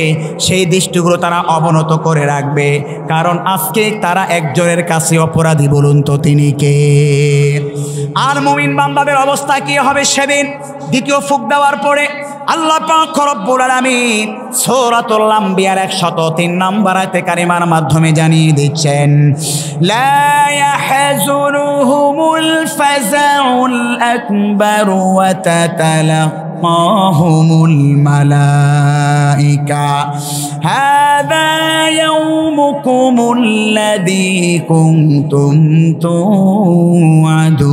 সেই দৃষ্টিগুলো তারা অবনত করে রাখবে, কারণ আজকে তারা একজনের কাছে অপরাধী। বলুন তো তিনি কে? আর মুমিন বান্দাদের অবস্থা কি হবে সেদিন? দ্বিতীয় ফুঁক দেওয়ার পরে আল্লাহ পাক রব্বুল আলামিন সূরাতুল আম্বিয়ার 103 নম্বর আয়াতে কারিমার মাধ্যমে জানিয়ে দিচ্ছেন, লা ইয়াহজুনুহুমুল ফাযাউল আকবার ওয়া তাতালাক্কাহুমুল মালাইকা হাযা ইয়াউমুকুমুল্লাযী কুনতুম তুআদুন।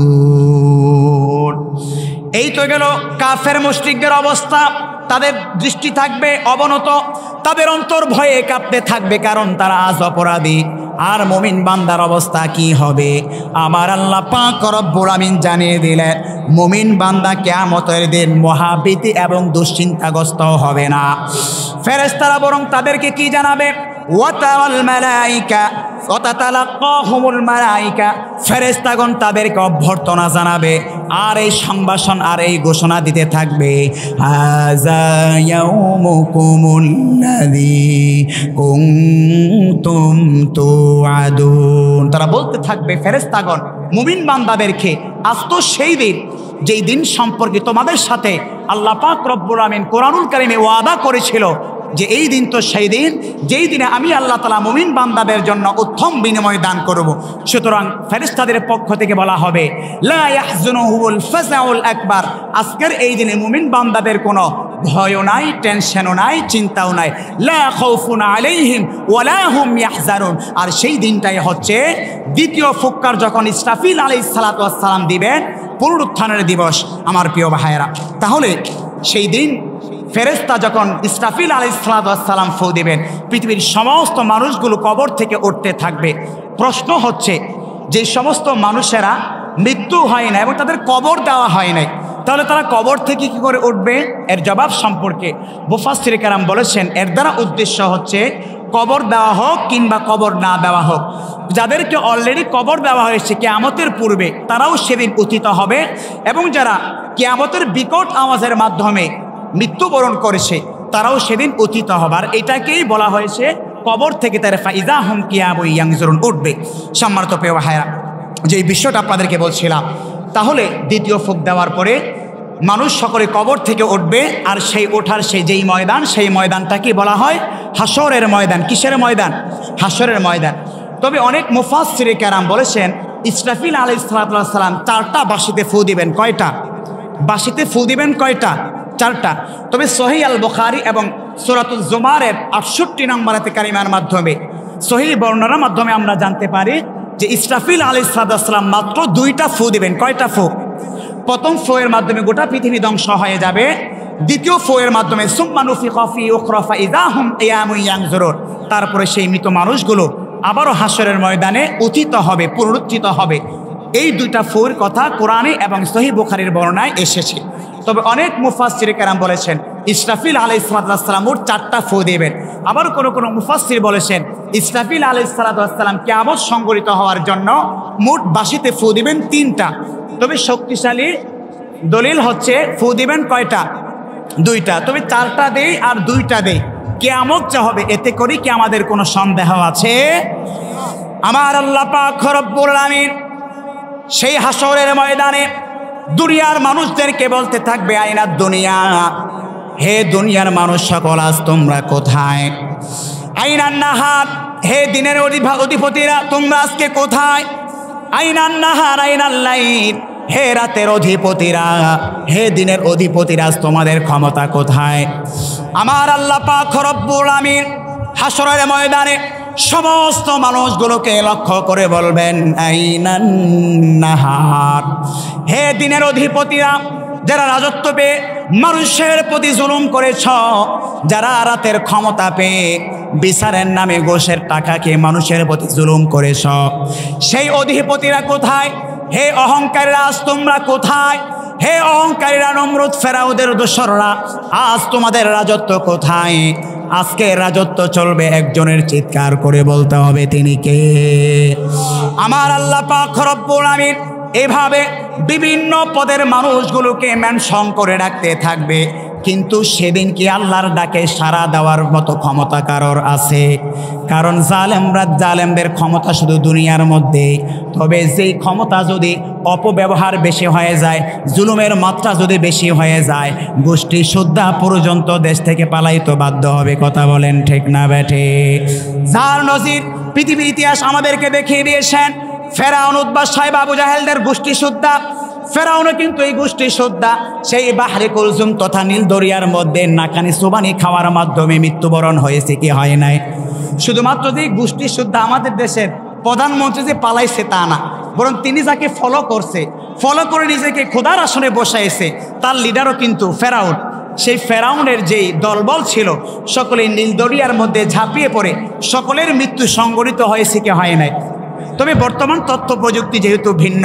এই তো গেল কাফের মুশরিকদের অবস্থা। তাদের দৃষ্টি থাকবে অবনত, তাদের অন্তর ভয়ে কাঁপতে থাকবে, কারণ তারা আজ অপরাধী। আর মুমিন বান্দার অবস্থা কি হবে? আমার আল্লাহ পাক রব্বুল আমিন জানিয়ে দিলেন, মুমিন বান্দা কিয়ামতের দিন মহাভীতি এবং দুশ্চিন্তাগ্রস্ত হবে না। ফেরেশতারা বরং তাদেরকে কি জানাবে? ওয়াতাল মালাইকা ওয়া তাতালাক্কাহুমুল মালাইকা, ফেরেশতাগণ তাদেরকে অভ্যর্থনা জানাবে আর এই সংবাসন আর এই ঘোষণা দিতে থাকবে, হাযা ইয়াউমুকুমুল্লাযী কুনতুম তুআদুন। তারা বলতে থাকবে ফেরেশতাগণ মুমিন বান্দাদেরকে, আজ তো সেই দিন যেই দিন সম্পর্কে তোমাদের সাথে আল্লাহ পাক রব্বুল আমিন কোরআনুল কারীমে ওয়াদা করেছিল যে এই দিন তো সেই দিন যেই দিনে আমি আল্লাহ তাআলা মুমিন বান্দাদের জন্য উত্তম বিনিময় দান করব। সুতরাং ফেরেশতাদের পক্ষ থেকে বলা হবে, লা ইয়াহজুনুহুল ফাযাউল আকবার, আজকের এই দিনে মুমিন বান্দাদের কোনো ভয়ও নাই, টেনশনও নাই, চিন্তাও নাই। লা খাউফুন আলাইহিম ওয়ালা হুম ইয়াহজানুন। আর সেই দিনটাই হচ্ছে দ্বিতীয় ফুৎকার যখন ইসরাফিল আলাইহিস সালাতু ওয়াস সালাম দিবেন, পুনরুত্থানের দিবস। আমার প্রিয় ভাইয়েরা, তাহলে সেই দিন ফেরেশতা যখন ইসরাফিল আলাইহিস সালাতু ওয়াস সালাম ফু দিবেন, পৃথিবীর সমস্ত মানুষগুলো কবর থেকে উঠতে থাকবে। প্রশ্ন হচ্ছে, যে সমস্ত মানুষেরা মৃত্যু হয় না এবং তাদের কবর দেওয়া হয় নাই, তাহলে তারা কবর থেকে কি করে উঠবে? এর জবাব সম্পর্কে মুফাসসির কেরাম বলেছেন, এর দ্বারা উদ্দেশ্য হচ্ছে কবর দেওয়া হোক কিংবা কবর না দেওয়া হোক, যাদেরকে অলরেডি কবর দেওয়া হয়েছে কিয়ামতের পূর্বে তারাও সেদিন উত্থিত হবে, এবং যারা কিয়ামতের বিকট আওয়াজের মাধ্যমে মৃত্যুবরণ করেছে তারাও সেদিন উত্থিত হবার। এটাকেই বলা হয়েছে কবর থেকে তারা ফাইজা হুম কিয়ামুন ইয়ানজুরুন, উঠবে। সম্মানিত প্রিয় ভাইয়েরা, যে বিষয়টা আপনাদেরকে বলছিলাম, তাহলে দ্বিতীয় ফুঁক দেওয়ার পরে মানুষ সকলে কবর থেকে উঠবে, আর সেই ওঠার যেই ময়দান, সেই ময়দানটাকে বলা হয় হাসরের ময়দান। কিসের ময়দান? হাসরের ময়দান। তবে অনেক মুফাসসির কেরাম বলেছেন, ইসরাফিল আলাইহিস সালাতু ওয়াস সালাম 4টা বাঁশিতে ফু দিবেন। কয়টা বাঁশিতে ফু দিবেন? কয়টা? 4টা। তবে সহিহ আল বুখারী এবং সূরাতুল জুমারের 68 নম্বর আয়াতে কারিমার মাধ্যমে সহিহ বর্ণনার মাধ্যমে আমরা জানতে পারি যে ইসরাফিল আলাইহিস সালাতু ওয়াস সালাম মাত্র 2টা ফু দিবেন। কয়টা ফু? প্রথম ফোয়ের মাধ্যমে গোটা পৃথিবী ধ্বংস হয়ে যাবে। দ্বিতীয় ফোয়ের মাধ্যমে সুম্মা নুফিখা ফী উখরা ফাইযা হুম কিয়ামুন ইয়ানজুরুন, তারপরে সেই মৃত মানুষগুলো আবারও হাসরের ময়দানে উত্থিত হবে, পুনরুত্থিত হবে। এই 2টা ফোর কথা কোরআনে এবং সহিহ বুখারীর বর্ণনায় এসেছে। তবে অনেক মুফাসসির কেরাম বলেছেন ইসরাফিল আলাইহিস সালাম মোট 4টা ফু দিবেন। আবার কোনো মুফাসসির বলেছেন ইসরাফিল আলাইহিস সালাম কিয়ামত সংঘটিত হওয়ার জন্য মোট বাঁশিতে ফু দিবেন 3টা। তবে শক্তিশালী দলিল হচ্ছে ফু দিবেন কয়টা? 2টা। তবে 4টা দেই আর 2টা দেই, কিয়ামত যা হবে এতে করি কি আমাদের কোনো সন্দেহ আছে? আমার আল্লাহ পাক রব্বুল আলামিন সেই হাসরের ময়দানে দুনিয়ার মানুষদেরকে বলতে থাকবে আইনা দুনিয়া, হে দুনিয়ার মানুষ সকল আজ তোমরা কোথায়? আইনান নাহার, হে দিনের অধিপতিরা তোমরা আজকে কোথায়? আইনান নাহার আইনাল লাইল, হে রাতের অধিপতিরা, হে দিনের অধিপতিরা আজ তোমাদের ক্ষমতা কোথায়? আমার আল্লাহ পাক রব্বুল আমিন হাসরের ময়দানে সমস্ত মানুষগুলোকে লক্ষ্য করে বলবেন আইনান নাহার, হে দিনের অধিপতিরা, যারা রাজত্ব পেয়ে মানুষের প্রতি জুলুম করেছ, যারা রাতের ক্ষমতা পেয়ে বিচারের নামে ঘোষের টাকা খেয়ে মানুষের প্রতি জুলুম করেছ, সেই অধিপতিরা কোথায়? হে অহংকারীরা আজ তোমরা কোথায়? হে অহংকারীরা, নমরুদ ফেরাউদের দোসররা, আজ তোমাদের রাজত্ব কোথায়? আজকে রাজত্ব চলবে একজনের চিৎকার করে বলতে হবে তিনি কে? আমার আল্লাহ পাক রব্বুল আমিন এভাবে বিভিন্ন পদের মানুষগুলোকে মেনশন করে রাখতে থাকবে। কিন্তু সেদিন কি আল্লাহর ডাকে সাড়া দেওয়ার মতো ক্ষমতা কারোর আছে? কারণ জালেমদের ক্ষমতা শুধু দুনিয়ার মধ্যে। তবে যেই ক্ষমতা যদি অপব্যবহার বেশি হয়ে যায়, জুলুমের মাত্রা যদি বেশি হয়ে যায়, গোষ্ঠী সুদ্ধা পর্যন্ত দেশ থেকে পালাইতে বাধ্য হবে। কথা বলেন ঠিক না বেঠে? যার নজির পৃথিবীর ইতিহাস আমাদেরকে দেখিয়ে দিয়েছেন। ফেরাউন, উতবা, সাইবা, আবু জাহেলদের গোষ্ঠী সুদ্ধা। ফেরাউনও কিন্তু এই গোষ্ঠী সুদ্ধা সেই বাহরে কুলজুম তথা নীল দরিয়ার মধ্যে নাকানি সুবানি খাওয়ার মাধ্যমে মৃত্যুবরণ হয়েছে কি হয় নাই? শুধুমাত্র যে গোষ্ঠী সুদ্ধা আমাদের দেশের প্রধানমন্ত্রী যে পালাইছে তা না, বরং তিনি যাকে ফলো করছে, ফলো করে নিজেকে খোদার আসনে বসাইছে, তার লিডারও কিন্তু ফেরাউন। সেই ফেরাউনের যেই দলবল ছিল সকলেই নীল দরিয়ার মধ্যে ঝাঁপিয়ে পড়ে সকলের মৃত্যু সংঘটিত হয়েছে কি হয় নাই? তবে বর্তমান তথ্য প্রযুক্তি যেহেতু ভিন্ন,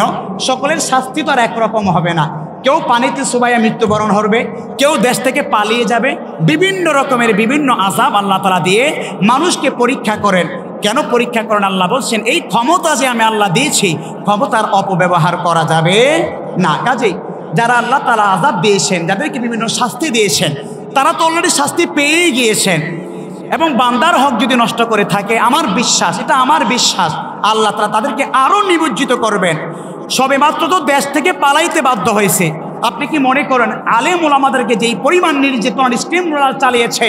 সকলের শাস্তি তো আর একরকম হবে না। কেউ পানিতে চুবাইয়া মৃত্যুবরণ করবে, কেউ দেশ থেকে পালিয়ে যাবে। বিভিন্ন রকমের বিভিন্ন আযাব আল্লাহ তাআলা দিয়ে মানুষকে পরীক্ষা করেন। কেন পরীক্ষা করেন? আল্লাহ বলছেন এই ক্ষমতা যে আমি আল্লাহ দিয়েছি, ক্ষমতার অপব্যবহার করা যাবে না। কাজেই যারা আল্লাহ তাআলা আযাব দিয়েছেন, যাদেরকে বিভিন্ন শাস্তি দিয়েছেন, তারা তো অলরেডি শাস্তি পেয়েই গিয়েছেন। এবং বান্দার হক যদি নষ্ট করে থাকে, আমার বিশ্বাস, এটা আমার বিশ্বাস, আল্লাহ তাআলা তাদেরকে আরও নিমজ্জিত করবেন। সবে মাত্র তো দেশ থেকে পালাইতে বাধ্য হয়েছে। আপনি কি মনে করেন আলেম ওলামাদেরকে যেই পরিমাণ নির্যাতন স্টিম রোলার চালিয়েছে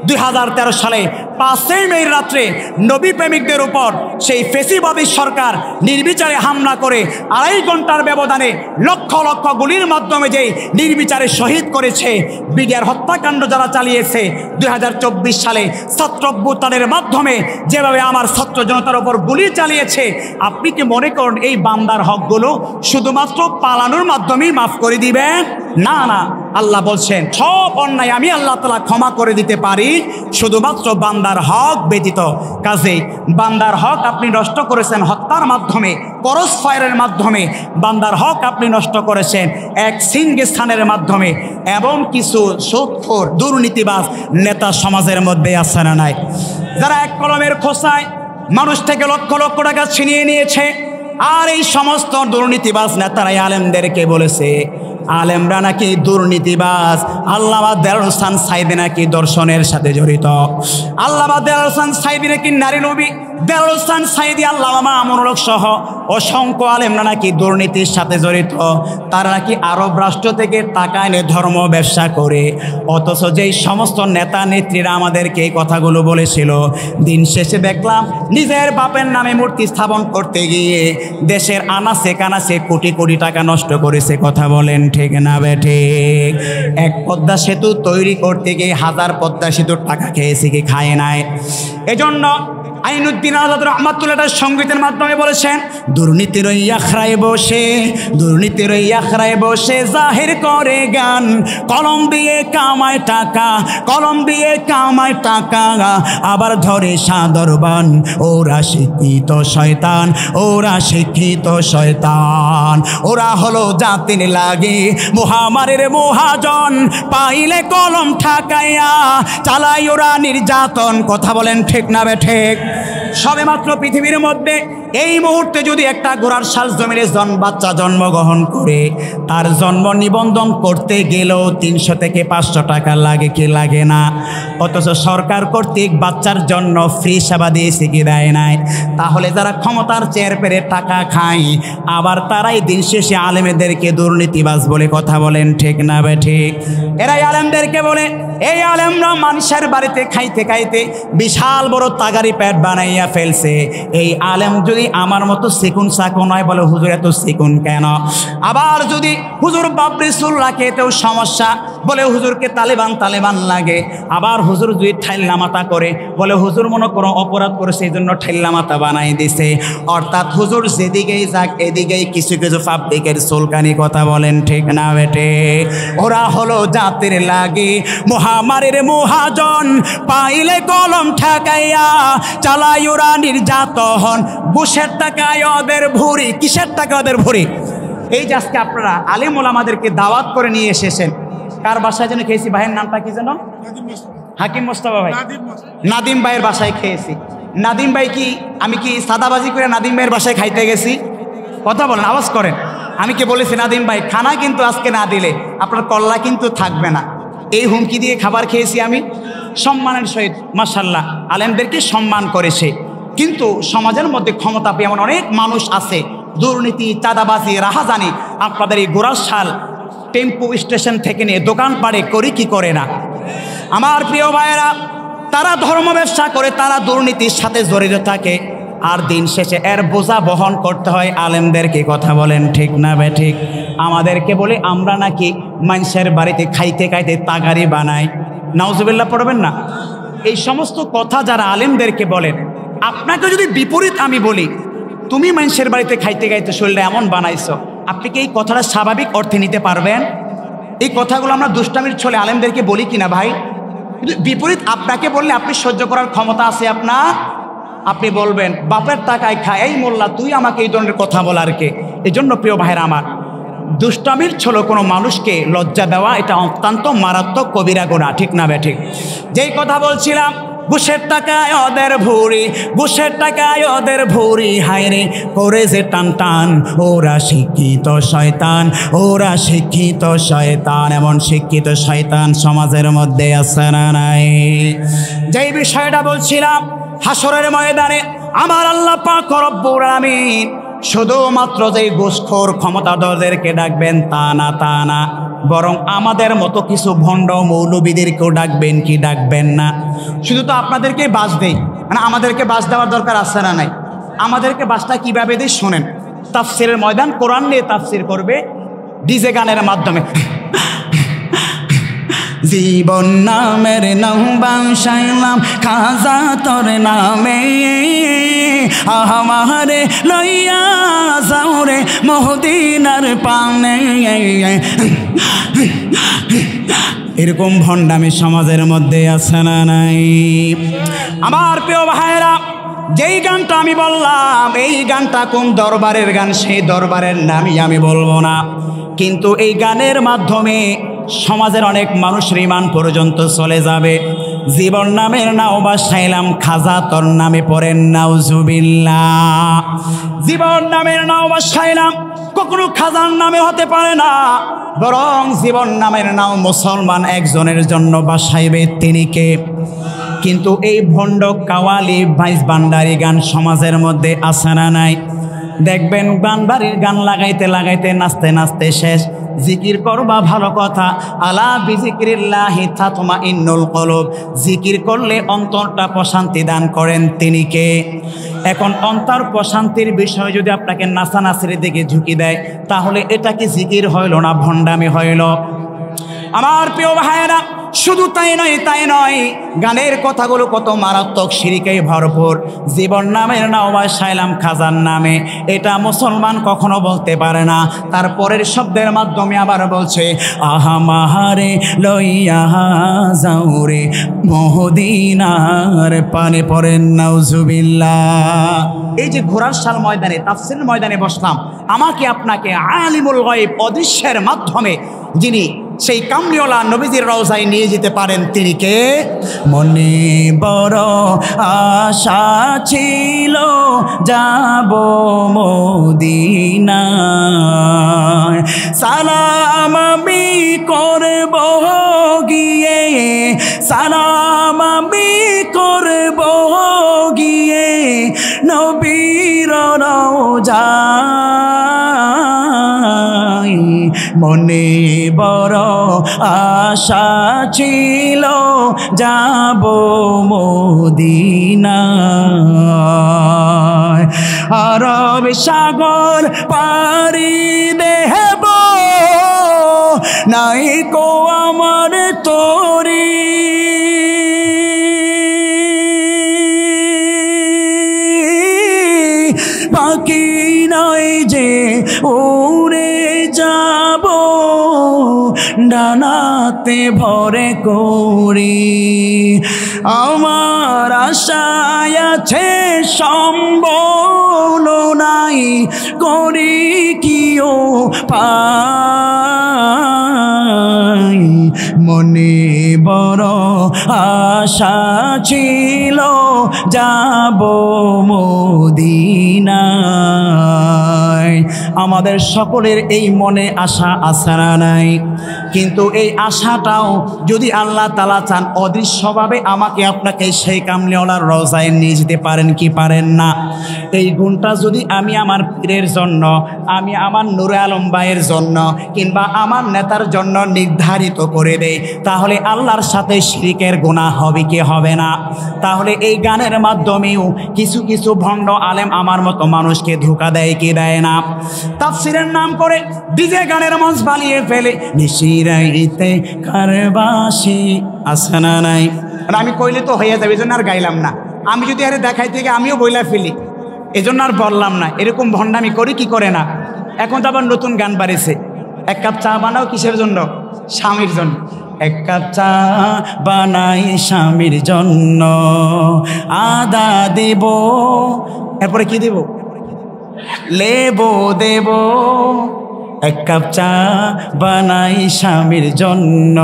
2013 সালে 5 মে রাত্রে নবী প্রেমিকদের উপর সেই ফেসিবাদী সরকার নির্বিচারে হামলা করে 2.5 ঘন্টার ব্যবধানে লক্ষ লক্ষ গুলির মাধ্যমে যেই নির্বিচারে শহীদ করেছে, বিডিআর হত্যাকাণ্ড যারা চালিয়েছে 2024 সালে ছাত্র অভ্যুত্থানের মাধ্যমে যেভাবে আমার ছাত্র জনতার উপর গুলি চালিয়েছে, আপনি কি মনে করেন এই বান্দার হকগুলো শুধুমাত্র পালানোর মাধ্যমেই মাফ করে দিবে? না না, আল্লাহ বলছেন সব অন্যায় আমি আল্লাহ তাআলা ক্ষমা করে দিতে পারি, শুধুমাত্র বান্দার হক ব্যতীত। কাজেই বান্দার হক আপনি নষ্ট করেছেন হত্যার মাধ্যমে, ক্রস ফায়ারের মাধ্যমে। বান্দার হক আপনি নষ্ট করেছেন এক সিংহাসনের মাধ্যমে। এবং কিছু সুদখোর দুর্নীতিবাজ নেতা সমাজের মধ্যে আছে না নাই, যারা এক কলমের খোসায় মানুষ থেকে লক্ষ লক্ষ টাকা ছিনিয়ে নিয়েছে। আর এই সমস্ত দুর্নীতিবাজ নেতারাই আলেমদেরকে বলেছে আলেমরা নাকি দুর্নীতিবাজ। আল্লামা দেলোয়ার হোসেন সাঈদী নাকি দর্শনের সাথে জড়িত। আল্লামা দেলোয়ার হোসেন সাঈদী নাকি নারী নবী। দেলোয়ার হোসেন সাঈদী, আল্লামা মামুনুল হক সহ অসংখ্য আলেমরা নাকি দুর্নীতির সাথে জড়িত। তারা নাকি আরব রাষ্ট্র থেকে টাকা এনে ধর্ম ব্যবসা করে। অথচ যেই সমস্ত নেতা নেত্রীরা আমাদেরকে এই কথাগুলো বলেছিল, দিন শেষে দেখলাম নিজের বাপের নামে মূর্তি স্থাপন করতে গিয়ে দেশের আনাচে কানাচে কোটি কোটি টাকা নষ্ট করেছে। কথা বলেন ঠিক না বেঠিক? এক পদ্মা সেতু তৈরি করতে গিয়ে 1000 পদ্মা সেতুর টাকা খেয়েছে কি খায় নাই? এজন্য আইনুদ্দিন আজাদ রহমাতুল্লাহ সংগীতের মাধ্যমে বলেছেন, দুর্নীতির ওই আখড়ায় বসে, দুর্নীতির ওই আখড়ায় বসে জাহির করে গান, কলম দিয়ে কামায় টাকা, কলম দিয়ে কামায় টাকা, আবার ধরে সাদরবান, ওরা শিক্ষিত শয়তান, ওরা শিক্ষিত শয়তান, ওরা হলো জাতির লাগে মহামারীর মহাজন, পাইলে কলম ঠাকাইয়া চালাই ওরা নির্যাতন। কথা বলেন ঠিক না বে ঠিক? সবেমাত্র পৃথিবীর মধ্যে এই মুহূর্তে যদি একটা ঘোড়ার শ্বাস জমিনে বাচ্চা জন্মগ্রহণ করে তার জন্ম নিবন্ধন করতে গেলেও 300 থেকে 500 টাকা লাগে কি লাগে না? অথচ সরকার কর্তৃক বাচ্চার জন্য ফ্রি সেবা দিয়েছে কি দেয় নাই? তাহলে যারা ক্ষমতার চেয়ার পেরে টাকা খায় আবার তারাই দিন শেষে আলেমদেরকে দুর্নীতিবাজ বলে কথা বলেন ঠিক না বে ঠিক? এরাই আলেমদেরকে বলে, এই আলেমরা মানুষের বাড়িতে খাইতে খাইতে বিশাল বড় তাগারি পেট বানাইয়া ফেলছে। এই আলেম যদি আমার মতো সিকুন সাকুন হয়, বলে হুজুর এত সিকুন কেন? আবার যদি হুজুর বাবরি চুল রাখে এতেও সমস্যা, বলে হুজুরকে তালেবান তালেবান লাগে। আবার হুজুর যদি ঠাইল্লা মাথা করে, বলে হুজুর মনে করো অপরাধ করে সেই জন্য ঠাইল্লা মাথা বানাই দিছে। অর্থাৎ হুজুর যেদিকেই যাক এদিকেই কিছু কিছু পাবলিকের চুলকানি। কথা বলেন ঠিক না বেটে? ওরা হলো জাতির লাগে মহামারীর মহাজন, পাইলে কলম ঠেকাইয়া চালাই ওরা নির্যাতন, বুশের টাকায় ওদের ভুরি। কিসের টাকা ওদের ভুরি? এই যে আজকে আপনারা আলেম ওলামাদেরকে দাওয়াত করে নিয়ে এসেছেন, কার বাসায় যেন খেয়েছি, ভাইয়ের নামটা কি যেন? হাকিম মোস্তফা ভাই, নাদিম ভাইয়ের বাসায় খেয়েছি। নাদিম ভাই কি, আমি কি সাদাবাজি করে নাদিম ভাইয়ের বাসায় খাইতে গেছি? কথা বলেন, আওয়াজ করেন। আমি কি বলেছি নাদিম ভাই খানা কিন্তু আজকে না দিলে আপনার কল্লা কিন্তু থাকবে না? এই হুমকি দিয়ে খাবার খেয়েছি আমি। সম্মানের সহিত মাশাআল্লাহ আলেমদেরকে সম্মান করেছে, কিন্তু সমাজের মধ্যে ক্ষমতা পেয়ে এমন অনেক মানুষ আছে, দুর্নীতি, চাঁদাবাজি, রাহাজানি। আপনাদের এই গোরাশাল টেম্পো স্টেশন থেকে নিয়ে দোকান পাড়ে করি কি করে না? আমার প্রিয় ভাইয়েরা, তারা ধর্ম ব্যবসা করে, তারা দুর্নীতির সাথে জড়িত থাকে, আর দিন শেষে এর বোঝা বহন করতে হয় আলেমদেরকে। কথা বলেন ঠিক না বে ঠিক? আমাদেরকে বলে আমরা নাকি মানুষের বাড়িতে খাইতে খাইতে তাগারি বানাই। নাউজুবিল্লাহ পড়বেন না? এই সমস্ত কথা যারা আলেমদেরকে বলেন, আপনাকে যদি বিপরীত আমি বলি, তুমি মানুষের বাড়িতে খাইতে খাইতে শরীরটা এমন বানাইছো, আপনি কি এই কথাটা স্বাভাবিক অর্থে নিতে পারবেন? এই কথাগুলো আমরা দুষ্টামির ছলে আলেমদেরকে বলি কিনা ভাই? কিন্তু বিপরীত আপনাকে বললে আপনি সহ্য করার ক্ষমতা আছে আপনার? আপনি বলবেন বাপের টাকায় খায়, এই মোল্লা তুই আমাকে এই ধরনের কথা বলার কে? এই জন্য প্রিয় ভাইরা আমার, দুষ্টামির ছলে কোনো মানুষকে লজ্জা দেওয়া এটা অত্যন্ত মারাত্মক কবিরা গুনাহ। ঠিক না বে ঠিক? যেই কথা বলছিলাম, ঘুষের টাকায় ওদের ভুরি, ঘুষের টাকায় ওদের ভুরি, হায়রে করে যে টান টান, ওরা শিক্ষিত শয়তান, ওরা শিক্ষিত শয়তান। এমন শিক্ষিত শয়তান সমাজের মধ্যে আছে না নাই? যেই বিষয়টা বলছিলাম, হাসরের ময়দানে আমার আল্লাহ পাক রব্বুল আলামিন শুধুমাত্র যেই ঘুষখোর ক্ষমতাধরদেরকে ডাকবেন তা না, বরং আমাদের মতো কিছু ভণ্ড মৌলবীদেরকেও ডাকবেন কি ডাকবেন না? শুধু তো আপনাদেরকে বাস দেই, মানে আমাদেরকে বাস দেওয়ার দরকার আছে না নাই? আমাদেরকে বাসটা কীভাবে দিই শোনেন। তাফসিরের ময়দান কোরআন নিয়ে তাফসির করবে ডিজে গানের মাধ্যমে। জীবন নামের নাম সাইলাম খাজা তোর নামে, আমারে লইয়া যাও রে মদিনার পানে। এরকম ভণ্ডামি সমাজের মধ্যে আছে না নাই? আমার প্রিয় ভাইয়েরা, যেই গানটা আমি বললাম, এই গানটা কোন দরবারের গান সেই দরবারের নামই আমি বলবো না, কিন্তু এই গানের মাধ্যমে সমাজের অনেক মানুষের ঈমান পর্যন্ত চলে যাবে। জীবন নামের নাও বাসাইলাম খাজা তোর নামে পড়েন নাউজুবিল্লাহ। জীবন নামের নাও বাসাইলাম কখনো খাজার নামে হতে পারে না, বরং জীবন নামের নাও মুসলমান একজনের জন্য বাসাইবে, তিনি কে? কিন্তু এই ভণ্ড কাওয়ালি ভাইস ভান্ডারি গান সমাজের মধ্যে আছে না নাই? দেখবেন বানবাড়ির গান লাগাইতে লাগাইতে নাচতে নাচতে শেষ। জিকির করবা ভালো কথা, আলা বিজিকিরিল্লাহি তাতমাইন্নুল কুলুব, জিকির করলে অন্তরটা প্রশান্তি দান করেন, তিনি কে? এখন অন্তর প্রশান্তির বিষয় যদি আপনাকে নাচানাচির দিকে ঝুঁকি দেয়, তাহলে এটা কি জিকির হইল না ভণ্ডামি হইল? আমার প্রিয় ভাইয়েরা, শুধু তাই নয়, গানের কথাগুলো কত মারাত্মক, শিরকে ভরপুর। জীবন নামের নওয়াজ সাইলাম খাজার নামে, এটা মুসলমান কখনো বলতে পারে না। তারপরের শব্দের মাধ্যমে আবার বলছে, আহা মাহারে লইয়া যাওরে মদিনার পানে পড়েন নাউজুবিল্লাহ। এই যে ঘোড়ার শাল ময়দানে, তাফসীরের ময়দানে বসলাম, আমাকে আপনাকে আলিমুল গায়ব, অদৃশ্যের মাধ্যমে যিনি সেই কামলিওয়ালা নবীজির রওজায় নিয়ে যেতে পারেন, তিনি কে? মনে বড় আশা ছিল যাব মদিনায়, সালাম আমি করব গিয়ে, সালাম আমি করব গিয়ে নবীর রওজায়। মনে বড় আশা ছিল যাব মদিনায়, আরব সাগর পাড়ি দেব নাই কো আমার তোরি, বাকি নাই যে উড়ে যাব ডানাতে ভরে করি। আমার আশায় আছে সম্বল নাই, করি কিও পাই। মনে বড় আশা ছিল যাব মদিনায়। আমাদের সকলের এই মনে আশা আছে না নাই? কিন্তু এই আশাটাও যদি আল্লাহ তাআলা চান, অদৃশ্যভাবে আমাকে আপনাকে সেই কামলিওয়ালার রওজায় নিয়ে যেতে পারেন কি পারেন না? এই গুণটা যদি আমি আমার পীরের জন্য, আমি আমার নূরে আলম ভাইয়ের জন্য, কিংবা আমার নেতার জন্য নির্ধারিত করে দেই, তাহলে আল্লাহর সাথে শিরকের গুনাহ হবে কি হবে না? তাহলে এই গানের মাধ্যমেও কিছু কিছু ভণ্ড আলেম আমার মতো মানুষকে ধোঁকা দেয় কি দেয় না? তাফসীরের নাম করে ডিজে গানের মঞ্চ বানিয়ে ফেলে, নিশিরাইতে কারবাসি আছে না নাই? আমি কইলে তো হয়ে যাবে, এজন্য আর গাইলাম না। আমি যদি আরে দেখাই থেকে আমিও বইলা ফেলি, এজন্য আর বললাম না। এরকম ভণ্ডামি করি কি করে না? এখন তো আবার নতুন গান বাড়িছে, এক কাপ চা বানাও কিসের জন্য? স্বামীর জন্য। এক কাপ চা বানাই স্বামীর জন্য, আদা দেব, এরপরে কি দেব? লেবু দেব। এক কাপ চা বানাই স্বামীর জন্য।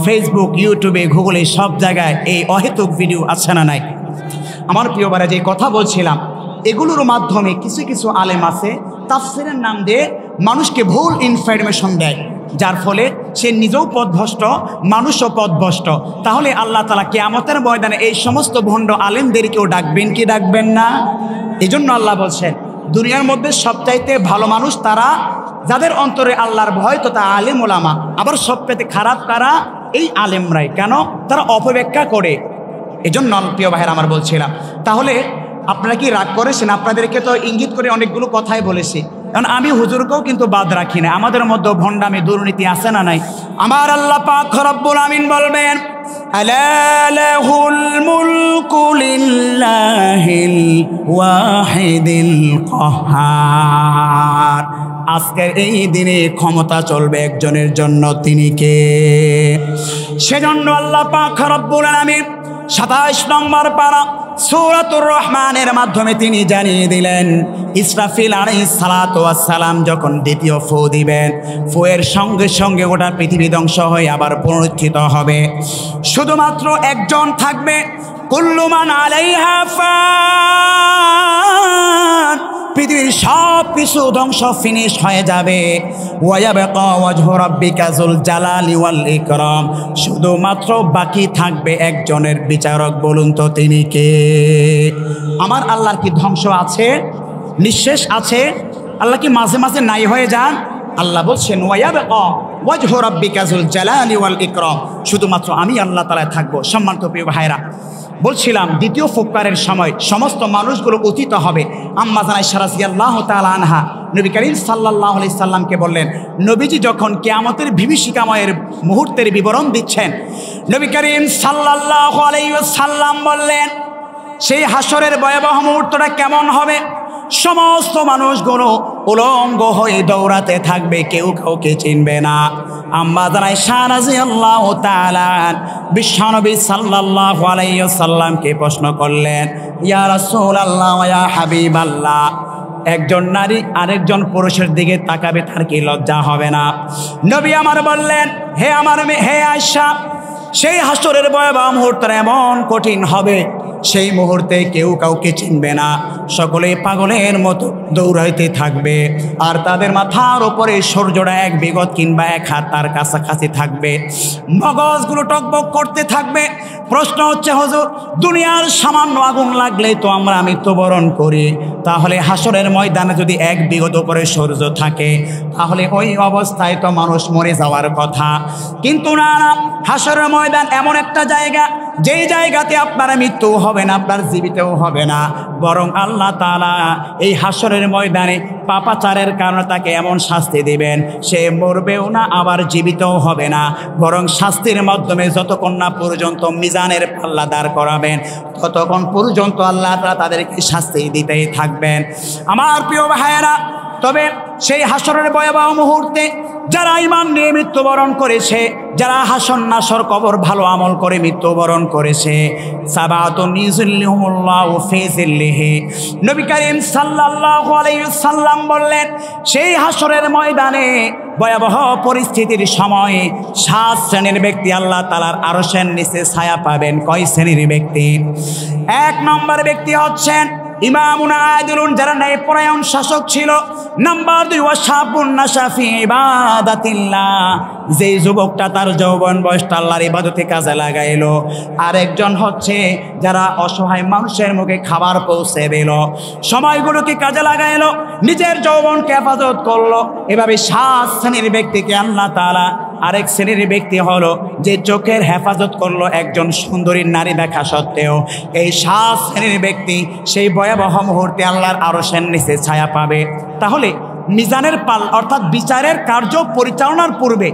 ফেসবুক, ইউটিউবে, গুগলে সব জায়গায় এই অহেতুক ভিডিও আছে না নাই? আমার প্রিয় ভাইরা, যে কথা বলছিলাম, এগুলোর মাধ্যমে কিছু কিছু আলেম আছে তাফসীরের নাম দিয়ে মানুষকে ভুল ইনফরমেশন দেয়, যার ফলে সে নিজেও পথভ্রষ্ট, মানুষও পথভ্রষ্ট। তাহলে আল্লাহ তাআলা কিয়ামতের ময়দানে এই সমস্ত ভণ্ড আলেমদেরকেও ডাকবেন কি ডাকবেন না? এজন্য আল্লাহ বলছেন, দুনিয়ার মধ্যে সবচাইতে ভালো মানুষ তারা যাদের অন্তরে আল্লাহর ভয়, তো তা আলেম ওলামা। আবার সবচেয়ে খারাপ কারা? এই আলেমরাই। কেন? তারা অপব্যাখ্যা করে। এজন্য প্রিয় ভাইয়ের আমার বলছিলাম, তাহলে আপনারা কি রাগ করেছেন? আপনাদেরকে তো ইঙ্গিত করে অনেকগুলো কথাই বলেছি, কারণ আমি হুজুরকেও কিন্তু বাদ রাখি না। আমাদের মধ্যে ভণ্ডামি, দুর্নীতি আছে না নাই? আমার আল্লাহ পাক রব্বুল আমিন বলবেন, আলা লাহুল মুলকু লিল্লাহিল ওয়াহিদিল কাহ্হার। আজকের এই দিনে ক্ষমতা চলবে একজনের জন্য, তিনি কে? সেজন্য আল্লাহ পাক রব্বুল আমিন 27 নম্বর পারা সূরাতুর রহমানের মাধ্যমে তিনি জানিয়ে দিলেন, ইসরাফিল আলাইহিস সালাতু ওয়াস সালাম যখন দ্বিতীয় ফু দিবেন, ফুয়ের সঙ্গে সঙ্গে গোটা পৃথিবী ধ্বংস হয়ে আবার পুনরুত্থিত হবে। শুধুমাত্র একজন থাকবে, কুল্লু মান আলাইহা ফান। পৃথিবীর সব কিছু ধ্বংস, ফিনিশ হয়ে যাবে। ওয়ায়াবকা ওয়াজহু রাব্বিকা যুল জালালি ওয়াল ইকরাম। শুধুমাত্র বাকি থাকবে একজনের বিচারক। বলুন তো তিনি কে? আমার আল্লাহর কি ধ্বংস আছে? নিঃশেষ আছে? আল্লাহ কি মাঝে মাঝে নাই হয়ে যান? আল্লাহ বলছেন, ওয়ায়াবকা ওয়াজহু রাব্বিকা যুল জালালি ওয়াল ইকরাম। শুধুমাত্র আমি আল্লাহ তাআলা থাকবো। সম্মানিত প্রিয় ভাইরা, বলছিলাম দ্বিতীয় ফুৎকারের সময় সমস্ত মানুষগুলো উত্থিত হবে। আম্মা জান আয়েশা রাদিয়াল্লাহু তাআলা আনহা নবী করিম সাল্লাল্লাহু আলাইহি সাল্লামকে বললেন, নবীজি যখন কিয়ামতের বিভীষিকাময়ের মুহূর্তের বিবরণ দিচ্ছেন, নবী করিম সাল্লাল্লাহু আলাইহি ওয়াসাল্লাম বললেন, সেই হাসরের ভয়াবহ মুহূর্তটা কেমন হবে? সমস্ত মানুষগুলো উলঙ্গ হয়ে দৌড়াতে থাকবে, কেউ কাউকে চিনবে না। আম্মা জান আয়েশা রাদিয়াল্লাহু তাআলা বিশ্বনবী সাল্লাল্লাহু আলাইহি ওয়াসাল্লামকে প্রশ্ন করলেন, ইয়া রাসূলুল্লাহ ইয়া হাবিবাল্লাহ, একজন নারী আরেকজন পুরুষের দিকে তাকাবে, তার কি লজ্জা হবে না? নবী আমার বললেন, হে আয়েশা, সেই হাসরের ভয়াবহ মুহূর্তটা এমন কঠিন হবে, সেই মুহূর্তে কেউ কাউকে চিনবে না, সকলেই পাগলের মতো দৌড়াইতে থাকবে, আর তাদের মাথার উপরে সূর্যটা এক বিগত কিংবা এক হাত তার কাছাকাছি থাকবে, মগজগুলো টকবক করতে থাকবে। প্রশ্ন হচ্ছে, হুজুর, দুনিয়ার সামান্য আগুন লাগলেই তো আমরা মৃত্যুবরণ করি, তাহলে হাসরের ময়দানে যদি এক বিগত করে সূর্য থাকে, তাহলে ওই অবস্থায় তো মানুষ মরে যাওয়ার কথা। কিন্তু না, হাসরের ময়দান এমন একটা জায়গা, যেই জায়গাতে আপনার মৃত্যু হবে না, আপনার জীবিতও হবে না, বরং আল্লাহ তাআলা এই হাসরের ময়দানে পাপাচারের কারণে তাকে এমন শাস্তি দিবেন, সে মরবেও না, আবার জীবিতও হবে না, বরং শাস্তির মাধ্যমে যতক্ষণ না পর্যন্ত মিজানের পাল্লা দাঁড় করাবেন, ততক্ষণ পর্যন্ত আল্লাহ তাআলা তাদেরকে শাস্তি দিতেই থাকবেন। আমার প্রিয় ভাইয়েরা, তবে সেই হাসরের ভয়াবহ মুহূর্তে যারা ঈমান নিয়ে মৃত্যুবরণ করেছে, যারা হাসর নাসর কবর ভালো আমল করে মৃত্যুবরণ করেছে, সাবাতুন ইযিল্লুহুমুল্লাহু ফি যিল্লিহি, নবী করিম সাল্লাল্লাহু আলাইহি ওয়াসাল্লাম বললেন, সেই হাসরের ময়দানে ভয়াবহ পরিস্থিতির সময়ে 7 শ্রেণীর ব্যক্তি আল্লাহ তাআলার আরশের নিচে ছায়া পাবেন। কয় শ্রেণীর ব্যক্তি? 1 নম্বর ব্যক্তি হচ্ছেন ইমামুন আদিলুন, যারা ন্যায়পরায়ণ শাসক ছিল। নাম্বার 2, ওয়াশাবুন নাশা ফি ইবাদাতিল্লাহ, যেই যুবকটা তার যৌবন বয়সটা আল্লাহর ইবাদতে কাজে লাগাইলো। আরেকজন হচ্ছে যারা অসহায় মানুষের মুখে খাবার পৌঁছে দিল, সময়গুলোকে কাজে লাগাইলো, নিজের যৌবনকে হেফাজত করলো। এভাবে 7 শ্রেণীর ব্যক্তিকে আল্লাহ তাআলা। আরেক শ্রেণীর ব্যক্তি হলো যে চোখের হেফাজত করলো একজন সুন্দরী নারী দেখা সত্ত্বেও। এই 7 শ্রেণীর ব্যক্তি সেই ভয়াবহ মুহূর্তে আল্লাহর আরশের নিচে ছায়া পাবে। তাহলে মিজানের পাল অর্থাৎ বিচারের কার্য পরিচালনার পূর্বে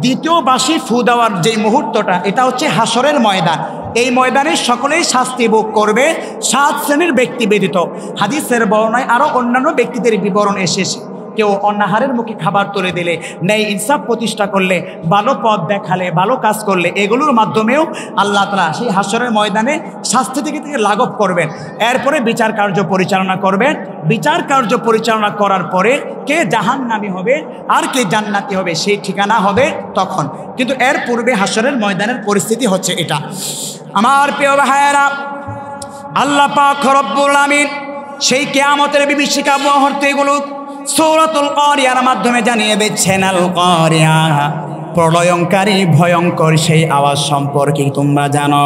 দ্বিতীয় বাঁশি ফু দেওয়ার যে মুহূর্তটা, এটা হচ্ছে হাসরের ময়দান। এই ময়দানে সকলেই শাস্তি ভোগ করবে, 7 শ্রেণীর ব্যক্তি ব্যতীত। হাদিসের বর্ণনায় আরও অন্যান্য ব্যক্তিদের বিবরণ এসেছে। কেউ অনাহারের মুখে খাবার তুলে দিলে, ন্যায় ইনসাফ প্রতিষ্ঠা করলে, ভালো পথ দেখালে, ভালো কাজ করলে, এগুলোর মাধ্যমেও আল্লাহ তাআলা সেই হাসরের ময়দানে শাস্তি থেকে লাঘব করবেন। এরপরে বিচার কার্য পরিচালনা করবেন। বিচার কার্য পরিচালনা করার পরে কে জাহান্নামী হবে আর কে জান্নাতি হবে সেই ঠিকানা হবে তখন। কিন্তু এর পূর্বে হাসরের ময়দানের পরিস্থিতি হচ্ছে এটা। আমার প্রিয় ভাইয়েরা, আল্লাহ পাক রব্বুল আমিন সেই কিয়ামতের বিভীষিকা মুহূর্তগুলো সূরাতুল কারিয়ার মাধ্যমে জানিয়ে দিচ্ছেন। আল কারিয়া, প্রলয়ঙ্কারী ভয়ঙ্কর সেই আওয়াজ সম্পর্কে তোমরা জানো।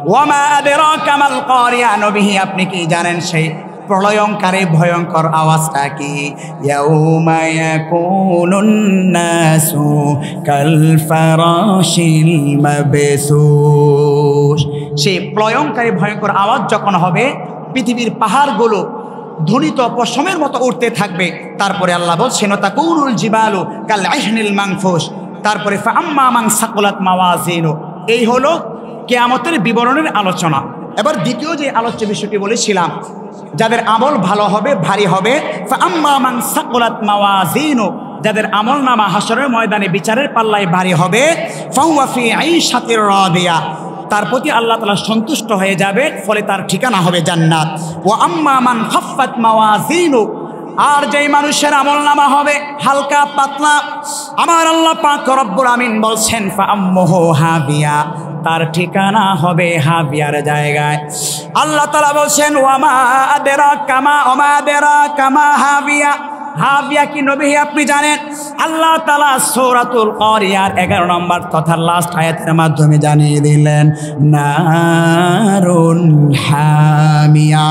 ওয়ামা আদরাকা মাল কারিয়া, নবী আপনি কি জানেন সেই প্রলয়ঙ্কারী ভয়ঙ্কর আওয়াজটা কি? ইয়াউমা ইয়াকুনুন নাসু কাল ফারাশিল মাবসুস, সেই প্রলয়ঙ্কারী ভয়ঙ্কর আওয়াজ যখন হবে, পৃথিবীর পাহাড়গুলো ধ্বনিত পশমের মতো উঠতে থাকবে। তারপরে আল্লাহ বলছেন তাকুনুল জিবালু কাল আহনিল মানফুস, তারপরে ফাআম্মা মান সাকুলাত মাওয়াজিনু। এই হলো কিয়ামতের বিবরণের আলোচনা। এবার দ্বিতীয় যে আলোচ্য বিষয়টি বলেছিলাম, যাদের আমল ভালো হবে, ভারী হবে, ফাআম্মা মান সাকুলাত মাওয়াজিনু, যাদের আমল নামা হাসরের ময়দানে বিচারের পাল্লায় ভারী হবে, ফাহুয়া ফি আইশাতির রাদিয়া, তার প্রতি আল্লাহ তাআলা সন্তুষ্ট হয়ে যাবে, ফলে তার ঠিকানা হবে জান্নাত। ওয়া আম্মা মান খাফফাত মাওয়াজিনু, আর যেই মানুষের আমল নামা হবে হালকা পাতলা, আমার আল্লাহ পাক রব্বুল আমিন বলছেন ফাআম্মুহু হাবিয়া, তার ঠিকানা হবে হাবিয়ার জায়গায়। আল্লাহ তাআলা বলছেন ওয়ামা আদরাকা মা হাবিয়া, হাবিয়া কি নবী আপনি জানেন? আল্লাহ তাআলা সূরাতুল কারিয়ার 11 নম্বর তথা লাস্ট আয়াতের মাধ্যমে জানিয়ে দিলেন নারুন হামিয়া,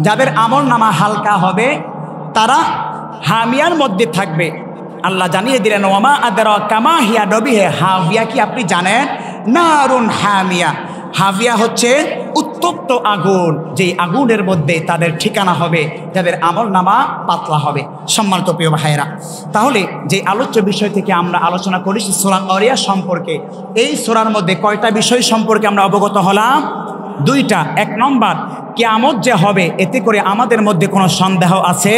যাদের আমল নামা হালকা হবে তারা হামিয়ার মধ্যে থাকবে। আল্লাহ জানিয়ে দিলেন ওয়ামা আদরাকা মা হিয়া, নবী হাবিয়া কি আপনি জানেন? নারুন হামিয়া, হাবিয়া হচ্ছে উত্তপ্ত উত্তপ্ত আগুন, যেই আগুনের মধ্যে তাদের ঠিকানা হবে, যাদের আমলনামা পাতলা হবে। সম্মানিত প্রিয় ভাইয়েরা, তাহলে যে আলোচ্য বিষয় থেকে আমরা আলোচনা করেছি সূরা কারিয়া সম্পর্কে, এই সূরার মধ্যে কয়টা বিষয় সম্পর্কে আমরা অবগত হলাম? দুইটা। এক নম্বর, কিয়ামত যে হবে এতে করে আমাদের মধ্যে কোনো সন্দেহ আছে?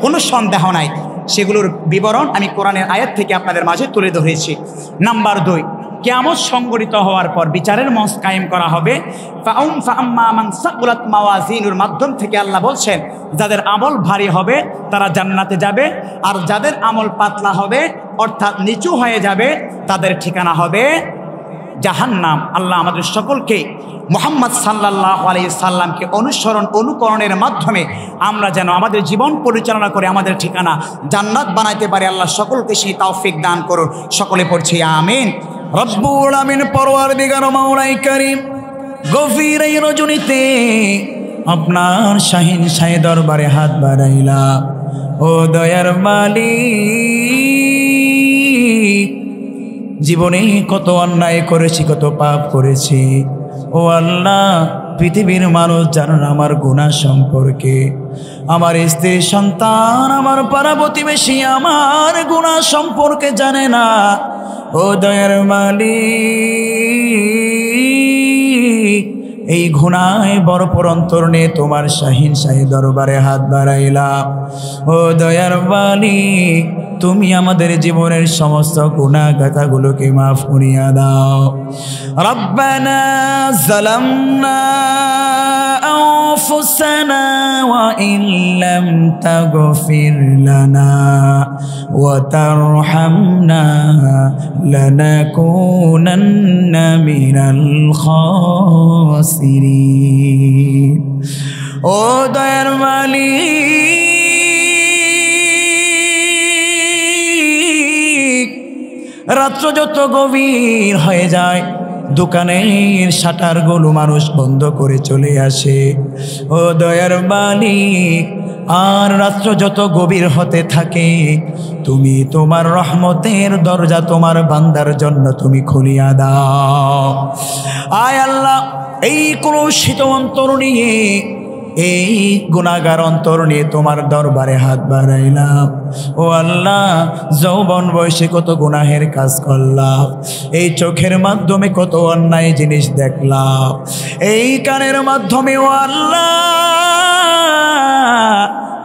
কোনো সন্দেহ নাই। সেগুলোর বিবরণ আমি কোরআনের আয়াত থেকে আপনাদের মাঝে তুলে ধরেছি। নাম্বার দুই, কিয়ামত সংগঠিত হওয়ার পর বিচারের মঞ্চ কায়েম করা হবে। মাওয়াজিনুর মাধ্যম থেকে আল্লাহ বলছেন, যাদের আমল ভারী হবে তারা জান্নাতে যাবে, আর যাদের আমল পাতলা হবে অর্থাৎ নিচু হয়ে যাবে তাদের ঠিকানা হবে জাহান্নাম। আল্লাহ আমাদের সকলকে মুহাম্মদ সাল্লাল্লাহু আলাইহি সাল্লামকে অনুকরণের মাধ্যমে আমরা যেন আমাদের জীবন পরিচালনা করে আমাদের ঠিকানা জান্নাত বানাইতে পারি। আল্লাহ সকলকে সেই তৌফিক দান করুন। সকলে পড়ছি আমিন। রব্বুল আমিন। পরওয়ারদিগার মাওলাই কারীম, গভীর এই রজনীতে আপনার শাহিন শাহী দরবারে হাত বাড়াইলাম। ও দয়ার মালিক, জীবনে কত অন্যায় করেছি, কত পাপ করেছি। ও আল্লাহ, পৃথিবীর মানুষ জানে না আমার গুনাহ সম্পর্কে, আমার স্ত্রী সন্তান, আমার পাড়া প্রতিবেশী আমার গুনাহ সম্পর্কে জানে না। ও দয়ার মালিক, এই গুনাহে বরপর অন্তর নিয়ে তোমার শাহিন শাহী দরবারে হাত বাড়াইলাম। ও দয়ার মালিক, তুমি আমাদের জীবনের সমস্ত গুনাহ গাথাগুলোকে মাফ করিয়া দাও। রব্বানা যালামনা আনফুসানা ওয়া ইল্লাম তাগফির লানা ওয়া তারহামনা লানাকুনান্না মিনাল খাসিরিন। ও দয়ার মালিক, রাত্র যত গভীর হয়ে যায় দোকানের শাটারগুলো মানুষ বন্ধ করে চলে আসে। ও দয়ার মালিক, আর রাত্র যত গভীর হতে থাকে তুমি তোমার রহমতের দরজা তোমার বান্দার জন্য তুমি খুলিয়া দাও। আয় আল্লাহ, এই কলুষিত অন্তর নিয়ে, এই গুনাহগার অন্তর নিয়ে তোমার দরবারে হাত বাড়াইলাম। ও আল্লাহ, যৌবন বয়সে কত গুনাহের কাজ করলাম, এই চোখের মাধ্যমে কত অন্যায় জিনিস দেখলাম, এই কানের মাধ্যমে ও আল্লাহ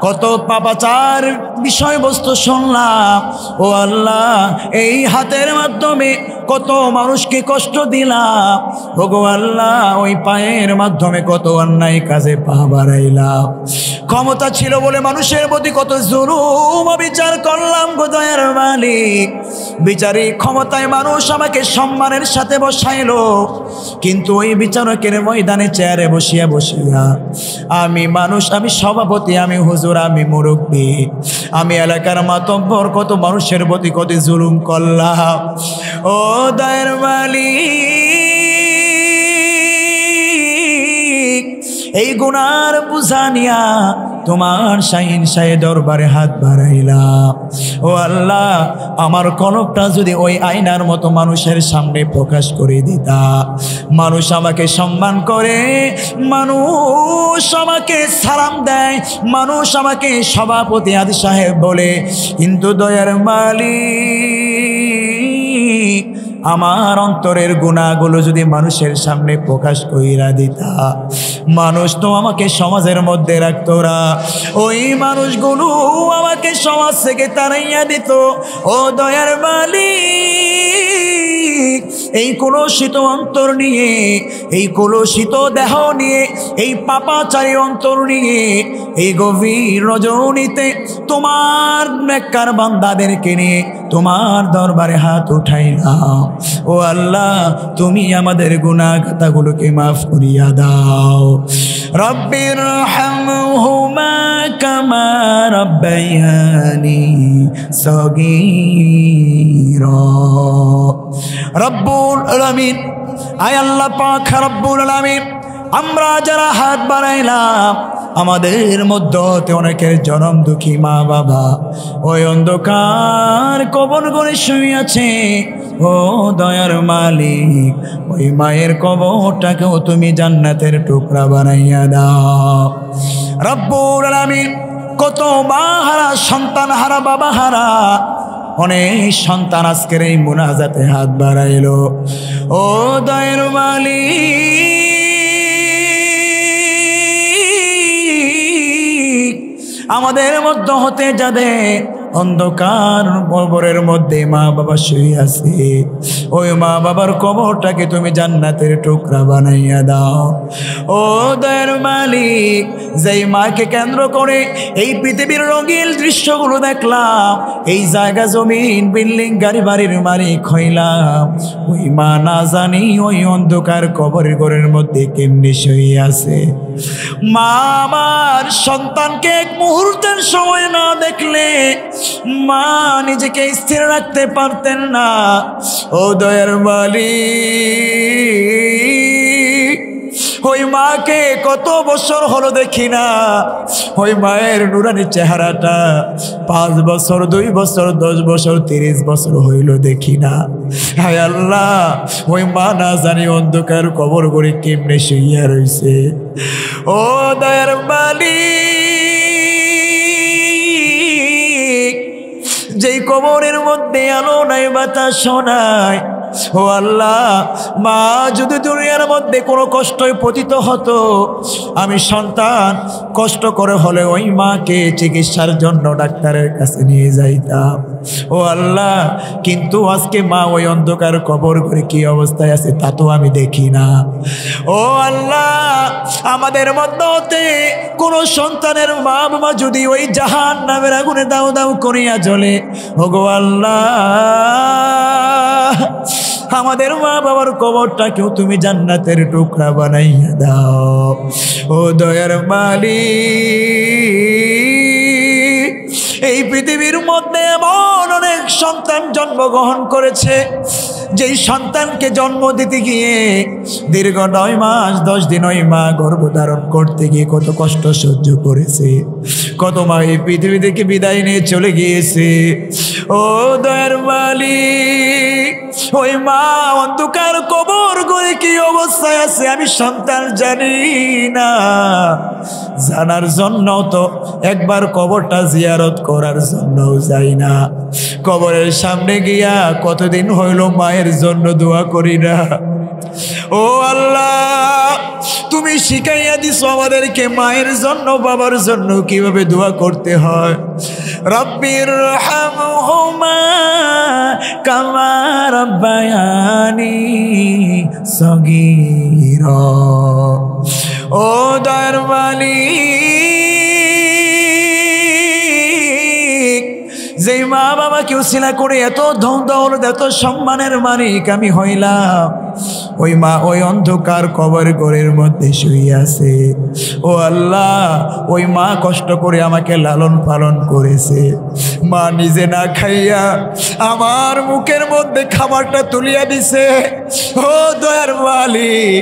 কত পাপাচার বিষয়বস্তু শুনলাম। ও আল্লাহ, এই হাতের মাধ্যমে কত মানুষকে কষ্ট দিলাম। ওগো আল্লাহ, ওই পায়ের মাধ্যমে কত অন্যায় কাজে পা বাড়াইলাম। ক্ষমতা ছিল বলে মানুষের প্রতি কত জুলুম বিচার করলাম। গো দয়ার মালিক, বিচারিক ক্ষমতায় মানুষ আমাকে সম্মানের সাথে বসাইলো, কিন্তু ওই বিচারকের ময়দানে চেয়ারে বসিয়া বসিয়া আমি মানুষ, আমি সভাপতি, আমি হুজুর, আমি মুরব্বী, আমি এলাকার মাতব্বর, কত মানুষের প্রতি কত জুলুম করলাম। ও দয়ার মালিক, এই গুনার বুঝা নিয়া তোমার শাহিন শাহী দরবারে হাত বাড়াইলাম। ও আল্লাহ, আমার কলবটা যদি ওই আয়নার মতো মানুষের সামনে প্রকাশ করে দিতা, মানুষ আমাকে সম্মান করে, মানুষ আমাকে সালাম দেয়, মানুষ আমাকে সভাপতি হাজি সাহেব বলে, কিন্তু দয়ার মালিক, আমার অন্তরের গুনাহগুলো যদি মানুষের সামনে প্রকাশ কইরা দিতা, মানুষ তো আমাকে সমাজের মধ্যে রাখতো না, ওই মানুষগুলো আমাকে সমাজ থেকে তাড়াইয়া দিত। ও দয়ার মালিক, এই কলুষিত অন্তর নিয়ে, এই কলুষিত দেহ নিয়ে, এই পাপাচারী অন্তর নিয়ে এই গভীর রজনীতে তোমার নেককার বান্দাদেরকে নিয়ে তোমার দরবারে হাত উঠাইলাম। ও আল্লাহ, তুমি আমাদের গুনাহ খাতাগুলোকে মাফ করিয়া দাও। রব্বির হামহুমা কামা রাব্বায়ানি সগীরা। রব্বুল আলামিন, আয় আল্লাহ পাক রব্বুল আলামিন, আমরা যারা হাত বাড়াইলাম আমাদের মধ্যে অনেকের জনম দুঃখী মা বাবা ওই অন্ধকার কবর করে শুয়ে আছে। ও দয়ার মালিক, ওই মায়ের কবরটাকেও তুমি জান্নাতের টুকরা বানাইয়া দাও রব্বুল আলামিন। কত মা হারা, সন্তান হারা, বাবা হারা অনেক সন্তান আজকের এই মুনাজাতে হাত বাড়াইলো। ও দয়ার মালিক, আমাদের মধ্যে হতে যাদের অন্ধকার কবরের মধ্যে মা বাবা শুয়ে আছে, ওই মা বাবার কবরটাকে তুমি জান্নাতের টুকরা বানাইয়া দাও। ও দয়ার মালিক, যেই মাকে কেন্দ্র করে এই পৃথিবীর রঙিন দৃশ্যগুলো দেখলাম, এই জায়গা জমিন বিল্ডিং গাড়ি বাড়ির মালিক হইলাম, ওই মা না জানি ওই অন্ধকার কবরের ঘরের মধ্যে কেমনি শুয়ে আছে। মা আমার সন্তানকে এক মুহূর্তের সময় না দেখলে মা নিজেকে স্থির রাখতে পারতেন না। ও দয়ার মালিক, ওই মাকে কত বছর হলো দেখি না, ওই মায়ের নুরানি চেহারাটা 5 বছর, 2 বছর, 10 বছর, 30 বছর হইল দেখি না। হায় আল্লাহ, ওই মা না জানি অন্ধকার কবর করে কেমনে শুইয়া রইছে। ও দয়ার মালিক, যেই কবরের মধ্যে আলো নাই, বাতাস নাই, ও আল্লাহ, মা যদি দুনিয়ার মধ্যে কোনো কষ্টই পতিত হতো, আমি সন্তান কষ্ট করে হলে ওই মাকে চিকিৎসার জন্য ডাক্তারের কাছে নিয়ে যাইতাম। ও আল্লাহ, কিন্তু আজকে মা ওই অন্ধকার কবর করে কি অবস্থায় আছে তা তো আমি দেখি না। ও আল্লাহ, আমাদের মধ্যে কোনো সন্তানের মা বাবা যদি ওই জাহান্নামের আগুনে দাউ দাউ করিয়া জ্বলে, ও গো আল্লাহ, আমাদের মা বাবার কবরটাকেও তুমি জান্নাতের টুকরা বানাইয়া দাও। ও দয়ার মালিক, এই পৃথিবীর মধ্যে এমন অনেক সন্তান জন্মগ্রহণ করেছে, যেই সন্তানকে জন্ম দিতে গিয়ে দীর্ঘ 9 মাস 10 দিন ওই মা গর্ভধারণ করতে গিয়ে কত কষ্ট সহ্য করেছে, কত মা এই পৃথিবী থেকে বিদায় নিয়ে চলে গিয়েছে। ও দয়ার মালিক, ওই মা অন্ধকার কবর করে কি অবস্থায় আছে আমি সন্তান জানি না। জানার জন্য তো একবার কবরটা জিয়ারত করার জন্য যাই না। কবরের সামনে গিয়া কতদিন হইল মায়ের জন্য দোয়া করি না। ও আল্লাহ, তুমি শিখাইয়া দিছো আমাদেরকে মায়ের জন্য, বাবার জন্য কিভাবে দোয়া করতে হয়। রব্বির রহমহুমা কামা রাব্বায়ানি সগীরা। ও দয়ার মালিক, যেই মা বাবাকে উসিলা করে এত ধন দৌলত, এত সম্মানের মালিক আমি হইলাম, ওই মা ওই অন্ধকার কবর ঘরের মধ্যে শুয়ে আছে। ও আল্লাহ, ওই মা কষ্ট করে আমাকে লালন পালন করেছে। মা নিজে না খাইয়া আমার মুখের মধ্যে খাবারটা তুলিয়া দিছে। ও দয়ার মালিক,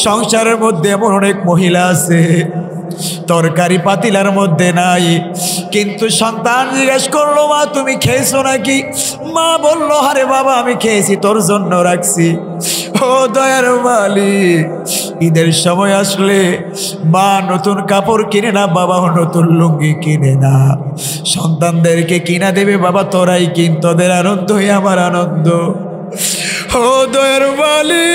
সংসারের মধ্যে এমন অনেক মহিলা আছে তরকারি পাতিলার মধ্যে নাই, কিন্তু সন্তান জিজ্ঞেস করলো, মা তুমি খেয়েছো নাকি? মা বলল, আরে বাবা আমি খেয়েছি, তোর জন্য রাখছি। ও দয়ার মালিক, ঈদের সময় আসলে মা নতুন কাপড় কিনে না, বাবাও নতুন লুঙ্গি কিনে না, সন্তানদেরকে কিনা দেবে বাবা তোরাই কিন, তোদের আনন্দই আমার আনন্দ। ও দয়ার মালিক,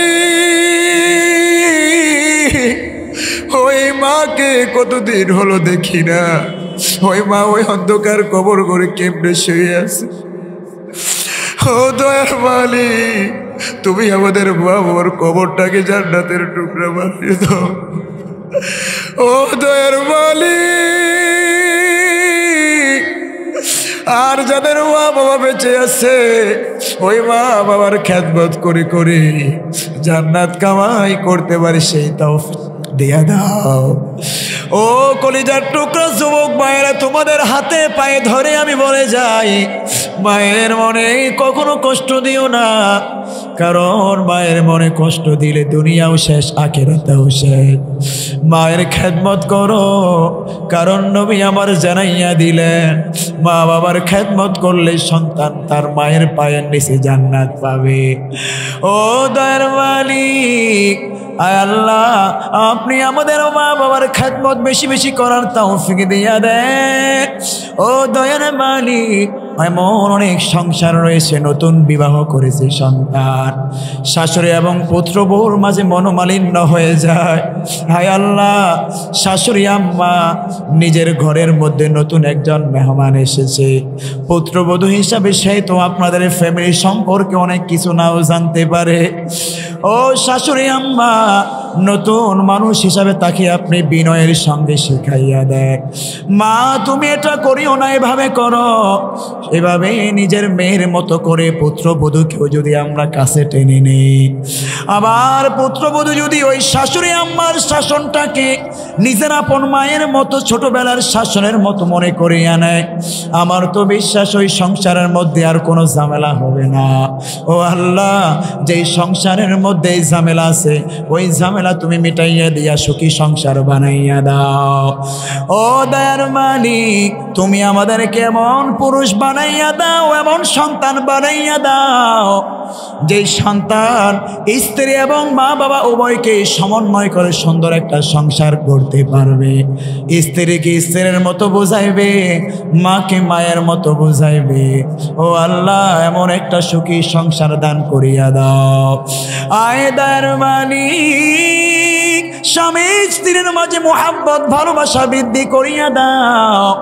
ওই মাকে কতদিন হলো দেখি না। ওই মা ওই অন্ধকার কবর করে কেমনে শুয়ে আছে। ও দয়ার মালিক, তুমি আমাদের মা বাবার কবরটাকে জান্নাতের টুকরা বানিয়ে দাও। ও দয়ার মালিক, আর যাদের মা বাবা বেঁচে আছে ওই মা বাবার খেদমত করে করে জান্নাত কামাই করতে পারি, সেই তৌফিক দিয়া দাও। ও কলিজার টুকরা যুবক মায়েরা, তোমাদের হাতে পায়ে ধরে আমি বলে যাই, মায়ের মনে কখনো কষ্ট দিও না। কারণ মায়ের মনে কষ্ট দিলে দুনিয়াও শেষ, আখিরাতেও শেষ। মায়ের খেদমত করো, কারণ নবী আমার জানাইয়া দিলেন মা বাবার খেদমত করলে সন্তান তার মায়ের পায়ের নিচে জান্নাত পাবে। ও দয়ার মালিক, আয় আল্লাহ, আপনি আমাদের মা বাবার খেদমত বেশি বেশি করার তৌফিক দিয়া দেন। ও দয়ার মালিক, এমন অনেক সংসার রয়েছে নতুন বিবাহ করেছে সন্তান, শাশুড়ি এবং পুত্র বউর মাঝে মনোমালিন্য হয়ে যায়। হায় আল্লাহ, শাশুড়ি আম্মা নিজের ঘরের মধ্যে নতুন একজন মেহমান এসেছে, পুত্রবধূ হিসাবে সে তো আপনাদের ফ্যামিলি সম্পর্কে অনেক কিছু নাও জানতে পারে। ও শাশুড়ি আম্মা, নতুন মানুষ হিসাবে তাকে আপনি বিনয়ের সঙ্গে শিখাইয়া দেয়, মা তুমি এটা করিও না, এভাবে করো। এভাবে নিজের মেয়ের মতো করে পুত্রবধূকেও যদি আমরা কাছে টেনে নেই, আবার পুত্রবধূ যদি ওই শাশুড়ি আম্মার শাসনটাকে নিজের আপন মায়ের মতো ছোটবেলার শাসনের মতো মনে করিয়া নেয়, আমার তো বিশ্বাস ওই সংসারের মধ্যে আর কোনো ঝামেলা হবে না। ও আল্লাহ, যেই সংসারের মধ্যে এই ঝামেলা আছে ওই ঝামেলা তুমি মিটাইয়া দিয়া সুখী সংসার বানাইয়া দাও। ও দয়ার মালিক, তুমি আমাদেরকে এমন পুরুষ বানাইয়া দাও, এমন সন্তান বানাইয়া দাও যেই সন্তান স্ত্রী এবং মা বাবা উভয়কে সমন্বয় করে সুন্দর একটা সংসার করতে পারবে। স্ত্রীকে স্ত্রীর মতো বুঝাইবে, মাকে মায়ের মতো বুঝাইবে। ও আল্লাহ, এমন একটা সুখী সংসার দান করিয়া দাও। আয় দয়ার মালিক, স্বামী স্ত্রীর মাঝে মোহাব্বত ভালোবাসা বৃদ্ধি করিয়া দাও।